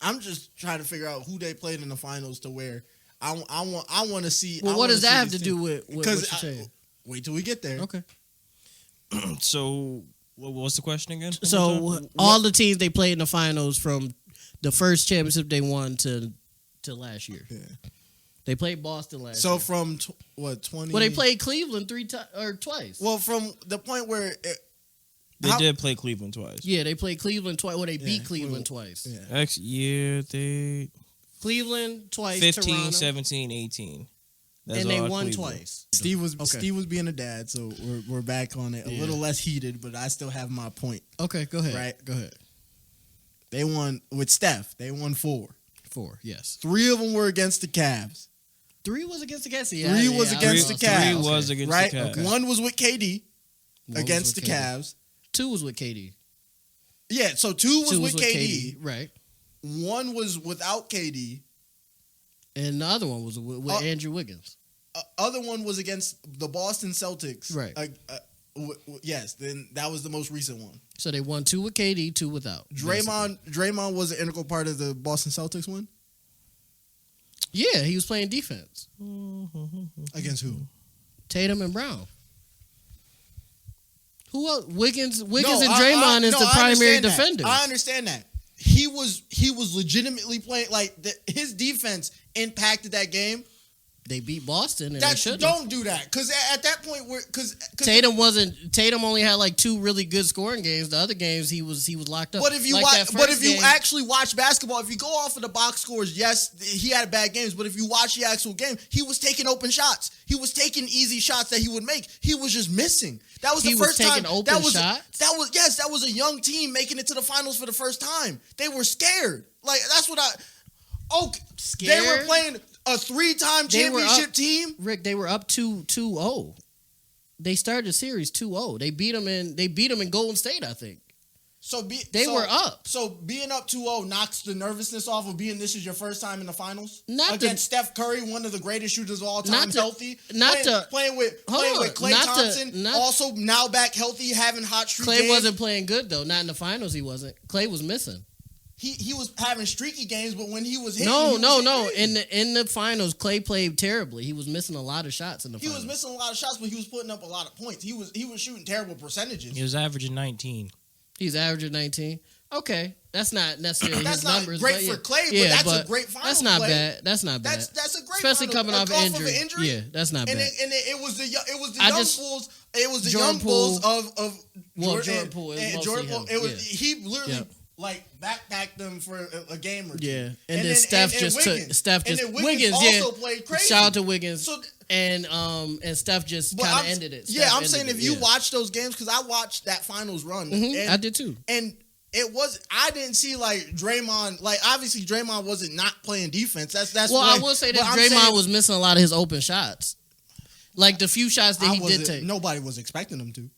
I'm just trying to figure out who they played in the finals to where I want to see. Well, what does that have to do with what you're saying? Wait till we get there. Okay. So, what was the question again? So all the teams they played in the finals from the first championship they won to last year. Yeah. They played Boston last year. So from 20? Well, they played Cleveland twice. Well, from the point where they did play Cleveland twice. Yeah, they played Cleveland twice. Well, they beat Cleveland twice. Yeah. Next year they Cleveland twice. 15, Toronto, 17, 18. That's and they all won Cleveland. twice. Steve was being a dad, so we're back on it. A little less heated, but I still have my point. Okay, go ahead. Right, go ahead. They won with Steph. They won 4. 4, yes. 3 of them were against the Cavs. 3 was against the Cavs. 3 was against the Cavs. 3 was against right? the Cavs. Okay. 1 was with KD One against the was with KD. Cavs. 2 was with KD. Yeah, so 2 was with KD. Right. 1 was without KD. And the other one was with Andrew Wiggins. Other one was against the Boston Celtics. Right. Yes, then that was the most recent one. So they won 2 with KD, 2 without. Draymond was an integral part of the Boston Celtics win? Yeah, he was playing defense. Against who? Tatum and Brown. Who else? Wiggins and Draymond is the primary defenders. I understand that. He was legitimately playing his defense impacted that game. They beat Boston, and they shouldn't. Don't do that, because at that point, Tatum only had like 2 really good scoring games. The other games he was locked up. But if you actually watch basketball, if you go off of the box scores, yes, he had bad games. But if you watch the actual game, he was taking open shots. He was taking easy shots that he would make. He was just missing. That was the first time. That was a young team making it to the finals for the first time. They were scared. Like that's what scared. They were playing a 3-time championship team. Rick, they were up 2-0. They started the series 2-0. They beat them in Golden State, I think. They were up. So being up 2-0 knocks the nervousness off of this is your first time in the finals? Not against Steph Curry, one of the greatest shooters of all time, healthy. Playing with Klay Thompson, also now back healthy, having hot streak games. Klay wasn't playing good, though. Not in the finals, he wasn't. Klay was missing. He was having streaky games, but when he was hitting... No. In the finals, Klay played terribly. He was missing a lot of shots in the finals. He was missing a lot of shots, but he was putting up a lot of points. He was shooting terrible percentages. He was averaging 19. He's averaging 19. Okay. That's not necessarily that's his not numbers. great for Klay, but that's a great final That's not play. bad. That's not bad. That's a great especially final, coming off an injury. Yeah, that's not bad. And it was the young Bulls. It was the young Bulls of Jordan Poole. He literally backpacked them for a game or two. Yeah, and then Steph Wiggins also played crazy. Shout out to Wiggins. And Steph just kind of ended it. I'm saying if you watch those games, because I watched that finals run. I did too. And I didn't see Draymond, obviously Draymond wasn't not playing defense. I will say that Draymond was missing a lot of his open shots. Like the few shots that he did take. Nobody was expecting him to.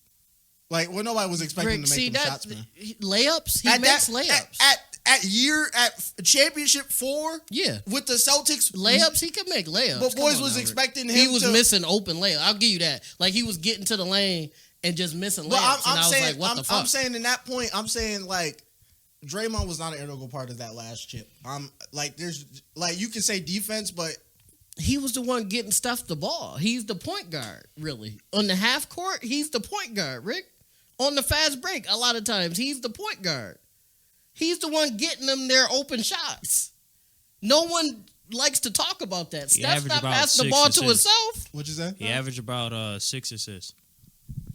Nobody was expecting him to make them shots, man. Layups? He makes layups. At championship 4, with the Celtics, layups he could make layups. But boys was expecting him. He was missing open layups. I'll give you that. He was getting to the lane and just missing layups. I was like, what the fuck? I'm saying in that point, Draymond was not an integral part of that last chip. There's you can say defense, but he was the one getting stuffed the ball. He's the point guard, really. On the half court, he's the point guard, Rick. On the fast break, a lot of times, he's the point guard. He's the one getting them their open shots. No one likes to talk about that. Steph's not passing the ball to himself. What'd you say? He averaged about 6 assists.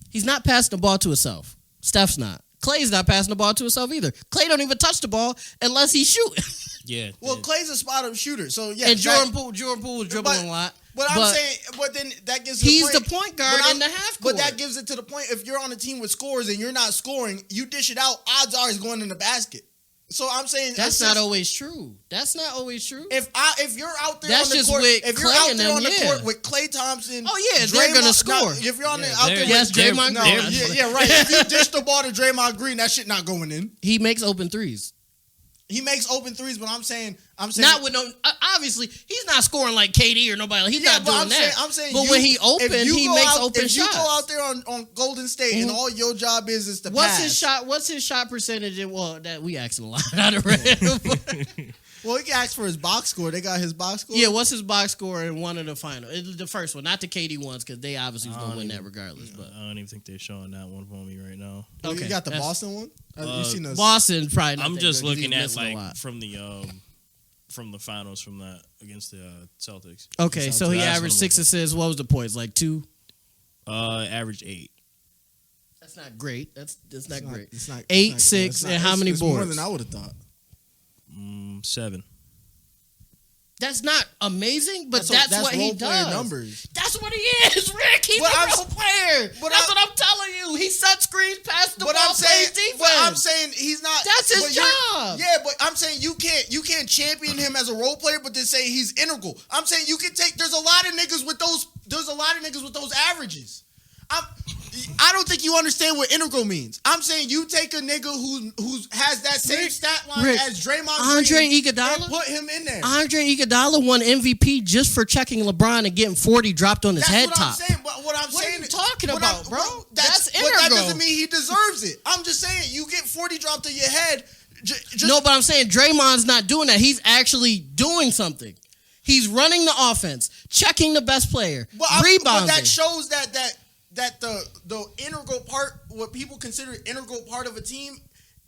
He's not passing the ball to himself. Steph's not. Clay's not passing the ball to himself either. Clay don't even touch the ball unless he's shooting. Yeah. Well, Clay's a spot-up shooter, so yeah. And Jordan Poole was dribbling a lot. But I'm saying, but then that gives he's the point guard in the half court. But that gives it to the point, if you're on a team with scores and you're not scoring, you dish it out, odds are it's going in the basket. So I'm saying that's not always true. That's not always true. If you're out there that's on the just court, with if Klay you're out and there them, on the court with Klay Thompson, they're gonna score. If you're out there yes, Draymond Green, right. If you dish the ball to Draymond Green, that shit not going in. He makes open threes. He makes open threes, but I'm saying not with obviously he's not scoring like KD or nobody. He's not doing that. I'm saying, but when he open, he makes open shots. If you go out there on Golden State and all your job is to what's pass. What's his shot percentage? That we asking a lot out of Red. Well, he can ask for his box score. They got his box score. Yeah, what's his box score in one of the final? The first one, not the KD ones, because they obviously was gonna win that regardless. But I don't even think they're showing that one for me right now. Oh, you got the Boston one? You seen those? Boston probably. Not I'm that just good 'cause looking he's at missing a like lot. from the finals from that against the Celtics. Okay, so he That's averaged what 6 I'm assists. What was the points? Like 2. Average 8. That's not great. That's not great. It's not 8, it's not- 6, and how many it's boards? More than I would have thought. 7. That's not amazing, but that's what he role player does. numbers. That's what he is, Rick. He's But a I'm- role player. but That's I- what I'm telling you. He sets screens, passes the But ball, I'm saying, plays defense. but I'm saying he's not. That's his but you're- job. Yeah, but I'm saying you can't champion him as a role player, but then say he's integral. I'm saying you can take. There's a lot of niggas with those. There's a lot of niggas with those averages. I don't think you understand what integral means. I'm saying you take a nigga who has that same stat line as Draymond Andre Green Iguodala? and put him in there. Andre Iguodala won MVP just for checking LeBron and getting 40 dropped on his That's head what top. I'm saying. But what I'm What are saying, you talking but about, bro? That's But that integral. doesn't mean he deserves it. I'm just saying you get 40 dropped to your head. No, but I'm saying Draymond's not doing that. He's actually doing something. He's running the offense, checking the best player, rebounding. But that shows that the integral part, what people consider integral part of a team,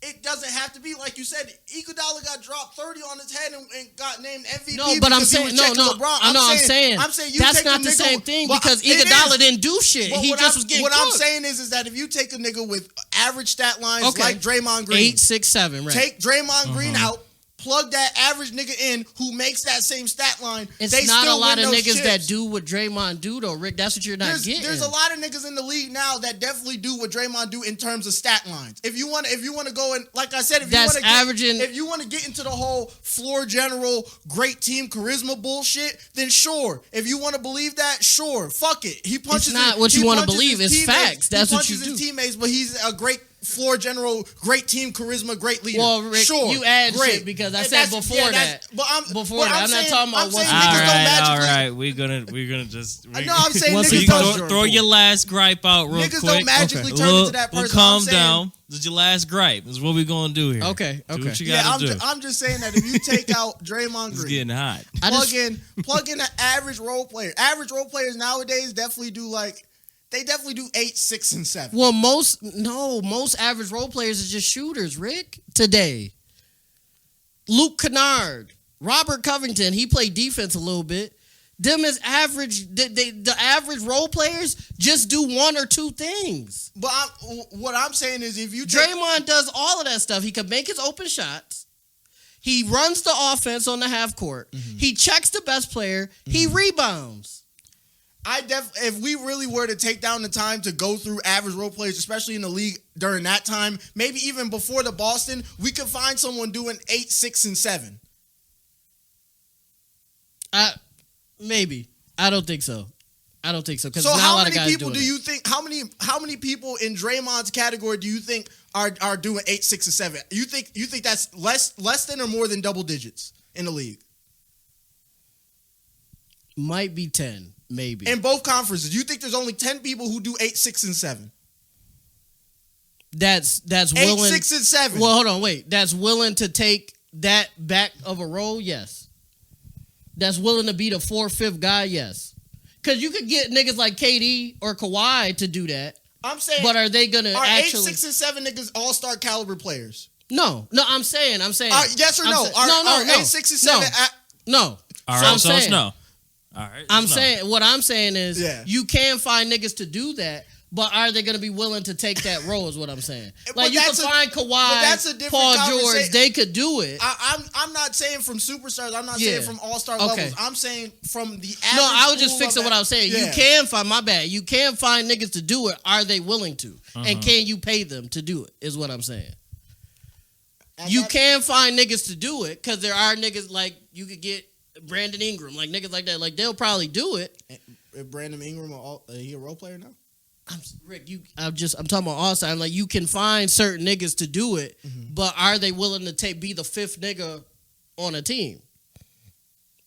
it doesn't have to be like you said. Iguodala got dropped 30 on his head and got named MVP. No, but I'm because he saying was checking LeBron. I'm saying you that's take not a the nigga same with- thing but because it Iguodala is. didn't do shit. But He what just was getting What I'm cooked. saying is that if you take a nigga with average stat lines Okay. like Draymond Green, 8, 6, 7, right? take Draymond Green out, plug that average nigga in who makes that same stat line. It's they not a still lot win of those niggas chips. that do what Draymond do, though, Rick. That's what you're not getting. There's a lot of niggas in the league now that definitely do what Draymond do in terms of stat lines. If you want to go and like I said, if you want to get into the whole floor general, great team charisma bullshit, then sure. If you want to believe that, sure. Fuck it. He punches. It's not his, what he you want to punches believe. his It's teammates. facts. That's he what you punches his do. teammates, but he's a great floor general, great team charisma, great leader. Well, Rick, sure, you add great. shit because I And said that's- before yeah, that. But I'm I'm not talking about what's- niggas don't All magically. right. We're gonna just. No, I'm saying Once niggas he don't. goes- Throw your last gripe out real Niggas quick. don't magically turn We'll- into that we'll person. calm I'm saying, down. This is your last gripe. This is what we're gonna do here. Okay. Do what you Yeah, gotta do. I'm just saying that if you take out Draymond It's Green, getting hot. plug in an average role player. Average role players nowadays definitely do 8, 6, and 7. Well, most average role players is just shooters, Rick, today. Luke Kennard, Robert Covington, he played defense a little bit. Them is average. The average role players just do one or two things. But what I'm saying is if you take, Draymond does all of that stuff. He can make his open shots. He runs the offense on the half court. He checks the best player. He rebounds. if we really were to take down the time to go through average role players, especially in the league during that time, maybe even before the Boston, we could find someone doing 8, 6, and 7. Maybe. I don't think so. Because So not a how lot of many guys people doing do it. you think? How many people in Draymond's category do you think are doing 8, 6, and 7? You think that's less than or more than double digits in the league? Might be 10, maybe. In both conferences, you think there's only 10 people who do 8, 6, and 7? That's 8, willing. 6, and 7. Well, hold on, wait. That's willing to take that back of a role, yes. That's willing to be the 4th, 5th guy, yes. Because you could get niggas like KD or Kawhi to do that. I'm saying, But are they gonna are actually? 8, 6, and 7 niggas all-star caliber players? No, I'm saying. Yes or I'm no? saying- Are no. 8, 6, and 7? No. All So right, I'm so it's saying- no. All right, I'm it's no. saying what I'm saying is Yeah. you can find niggas to do that, but are they going to be willing to take that role? Is what I'm saying. But Like you can that's a- find but that's a Kawhi, different Paul George, conversation. they could do it. I'm not saying from superstars. I'm not Yeah. saying from all-star Okay. levels. I'm saying from the average. No, I was just pool fixing of what I was saying. Yeah. You can find my bad. You can find niggas to do it. Are they willing to? Uh-huh. And can you pay them to do it? Is what I'm saying. At You that- can find niggas to do it because there are niggas like you could get Brandon Ingram, like niggas like that. Like they'll probably do it. Brandon Ingram, he a role player now? Rick, I'm talking about all side. Like you can find certain niggas to do it, but are they willing to be the 5th nigga on a team?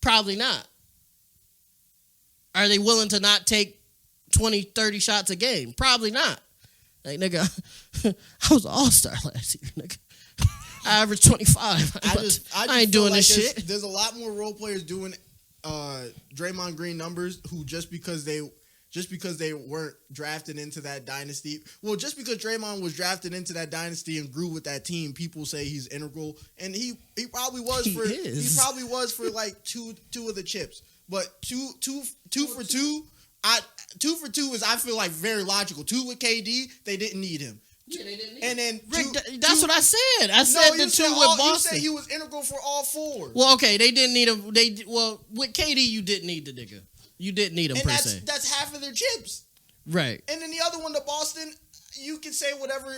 Probably not. Are they willing to not take 20, 30 shots a game? Probably not. Like nigga, I was an all-star last year, nigga. I average 25. I ain't doing this shit. There's a lot more role players doing Draymond Green numbers who just because they weren't drafted into that dynasty. Well, just because Draymond was drafted into that dynasty and grew with that team, people say he's integral, and he probably was He for is. he probably was for like two of the chips. But two for two. 2 for 2 is, I feel like, very logical. 2 with KD, they didn't need him. Yeah, they didn't need and then Rick, that's what I said. I said the 2 with Boston. You said he was integral for all 4. Well, okay, they didn't need him. With KD, you didn't need the nigga. You didn't need him and per se. That's half of their chips. Right. And then the other one, the Boston, you can say whatever,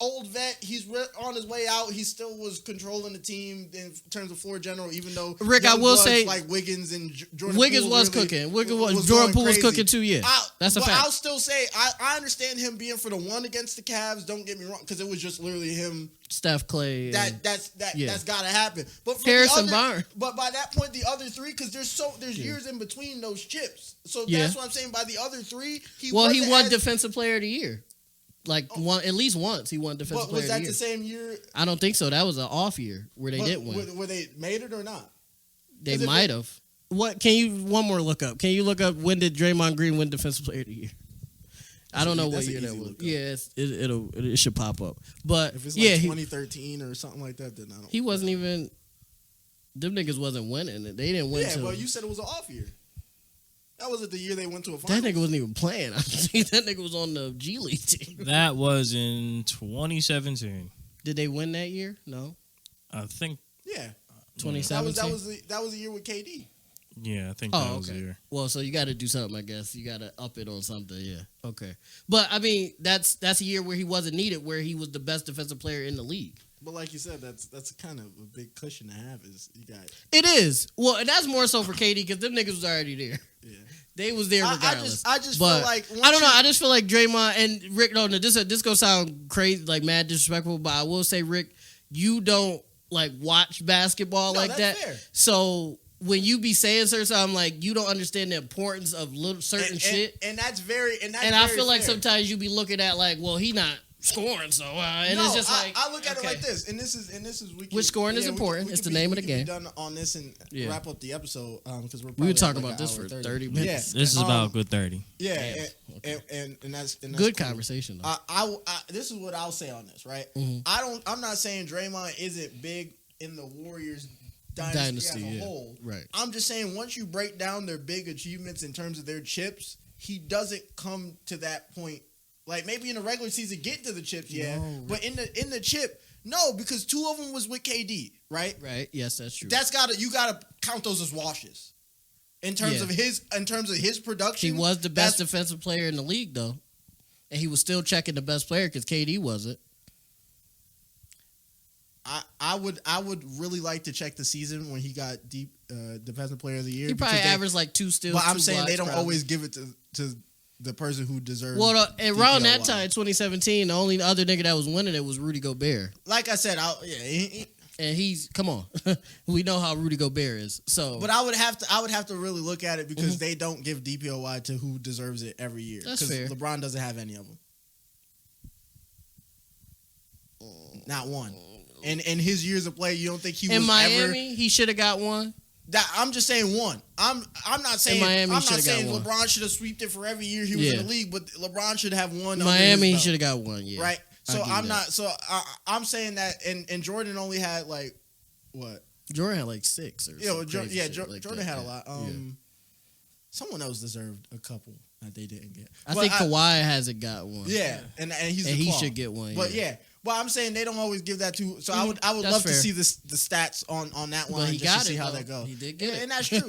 old vet, he's on his way out. He still was controlling the team in terms of floor general, even though Rick, I will say, like Wiggins and Jordan Wiggins Poole was really cooking. Jordan Poole was cooking too. Yeah, that's a fact. I'll still say I understand him being for the one against the Cavs. Don't get me wrong, because it was just literally him. Steph, Clay. That's got to happen. But for Harrison the other, Barnes. But by that point, the other 3, because there's years in between those chips. So Yeah. that's what I'm saying. By the other 3, he won as, Defensive Player of the Year. Like at least once he won Defensive Player of the Year. Was that the same year? I don't think so. That was an off year where they didn't win. Were they made it or not? They might have. What? Can you one more look up? Can you look up when did Draymond Green win Defensive Player of the Year? I don't know what year that was. Yeah, it should pop up. But if it's like 2013 or something like that, then I don't. He wasn't even. Them niggas wasn't winning. They didn't win. Yeah, but you said it was an off year. That wasn't the year they went to a final. That nigga wasn't even playing. I think that nigga was on the G League team. That was in 2017. Did they win that year? No. I think. Yeah. 2017. That was the year with KD. Yeah, I think that was the year. Well, so you got to do something, I guess. You got to up it on something. Yeah. Okay. But I mean, that's a year where he wasn't needed, where he was the best defensive player in the league. But like you said, that's kind of a big cushion to have. Is you got it is. Well, and that's more so for KD because them niggas was already there. Yeah, they was there regardless. I just feel like I don't know. I just feel like Draymond and Rick. No, this gonna sound crazy, like mad disrespectful, but I will say, Rick, you don't like watch basketball like that. Fair. So when you be saying certain stuff, I'm like, you don't understand the importance of certain shit. And that's very and I feel like sometimes you be looking at like, well, he not scoring, so it's just like I look at it like this, and this is which scoring is important. It's the name of the game. Be done on this and wrap up the episode because we would talk about this for 30 minutes. Yeah. This is about a good 30. Yeah, and that's good cool. conversation. Though. I this is what I'll say on this, right? Mm-hmm. I'm not saying Draymond isn't big in the Warriors dynasty as a whole. Right. I'm just saying once you break down their big achievements in terms of their chips, he doesn't come to that point. Like maybe in the regular season, get to the chips, but in the chip, no, because 2 of them was with KD, right? Right. Yes, that's true. You gotta count those as washes. In terms of his production, he was the best defensive player in the league, though, and he was still checking the best player because KD wasn't. I would really like to check the season when he got deep defensive player of the year. He probably averaged like 2 steals. But I'm saying blocks, they don't probably. always give it to the person who deserves. Well, around that DPOY. time, 2017, the only other nigga that was winning it was Rudy Gobert. Like I said, and he's come on, we know how Rudy Gobert is. So, but I would have to really look at it because they don't give DPOY to who deserves it every year. That's fair. LeBron doesn't have any of them, not one. And in his years of play, you don't think he was in Miami? Ever, he should have got one. I'm just saying one. I'm not saying Miami, I'm not saying got one. LeBron should have sweeped it for every year he was in the league, but LeBron should have one. Miami, he should have got one. Yeah, right. So I'm saying that, and Jordan only had like what? Jordan had like 6 or Jordan had a lot. Someone else deserved a couple that they didn't get. I think Kawhi hasn't got one. Yeah, and he should get one. But well, I'm saying they don't always give that to. So I would love to see the stats on that one he just got to see it, how though. that goes. He did get it, and that's true.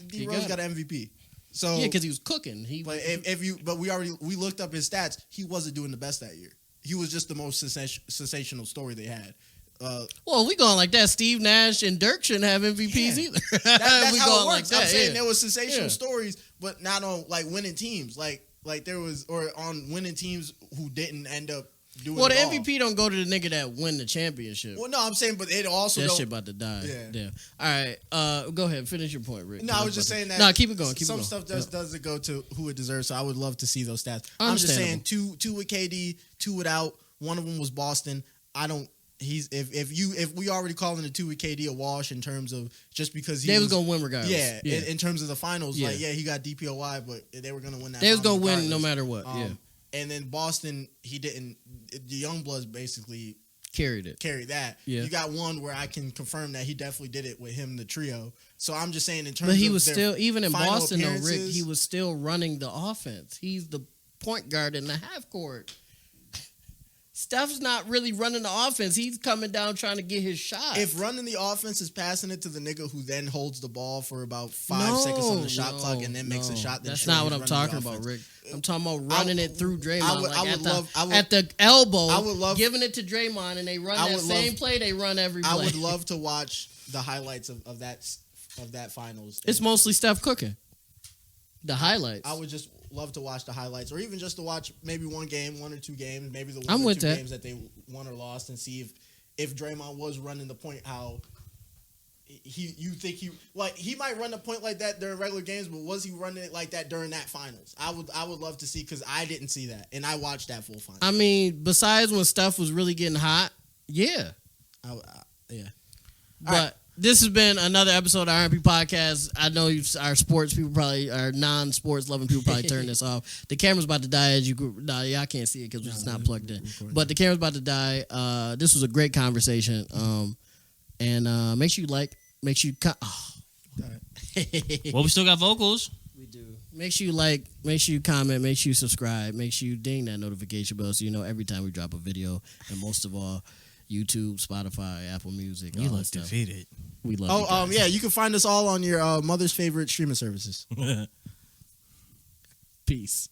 D Rose got an MVP. So because he was cooking. But we looked up his stats. He wasn't doing the best that year. He was just the most sensational story they had. Well, we going like that. Steve Nash and Dirk shouldn't have MVPs either. That's we how it works. Like that, I'm saying there was sensational stories, but not on like winning teams. Like there was, or on winning teams who didn't end up doing. Well, the all. MVP don't go to the nigga that win the championship. Well, no, I'm saying, but it also that shit about to die. Yeah. All right. Go ahead. Finish your point, Rick. No, I was just saying that. No, keep it going. Some stuff doesn't go to who it deserves. So I would love to see those stats. I'm just saying two with KD, 2 without. One of them was Boston. I don't if we already calling the 2 with KD a wash in terms of just because they was gonna win regardless. Yeah, in terms of the finals, like he got DPOY, but they were gonna win that. They was gonna regardless. win no matter what. And then Boston, he didn't. The Youngbloods basically carried that. Yeah. You got one where I can confirm that he definitely did it with him, the trio. So I'm just saying in terms. But he of was still even in Boston though, Rick. appearances- He was still running the offense. He's the point guard in the half court. Steph's not really running the offense. He's coming down trying to get his shot. If running the offense is passing it to the nigga who then holds the ball for about 5 seconds on the shot clock and then makes a shot, then that's sure, not what he's I'm running talking the about, offense. Rick. I'm talking about running it through Draymond. At the elbow, I would love, giving it to Draymond, and they run that same play. They run every play. I would love to watch the highlights of that finals. It's mostly Steph cooking. The highlights. I would just love to watch the highlights, or even just to watch maybe one or two games, maybe the I'm one or with two that. games that they won or lost, and see if Draymond was running the point how you think he might run the point like that during regular games, but was he running it like that during that finals? I would love to see, because I didn't see that, and I watched that full final. I mean, besides when Steph was really getting hot, yeah. Yeah. But right. This has been another episode of R&B Podcast. I know our sports people probably, our non-sports loving people probably turn this off. The camera's about to die as y'all can't see it because it's not plugged in. But the camera's about to die. This was a great conversation. And make sure you like, make sure you Well, we still got vocals. We do. Make sure you like, make sure you comment, make sure you subscribe, make sure you ding that notification bell so you know every time we drop a video. And most of all, YouTube, Spotify, Apple Music. You look defeated. We love you guys. Yeah, you can find us all on your mother's favorite streaming services. Peace.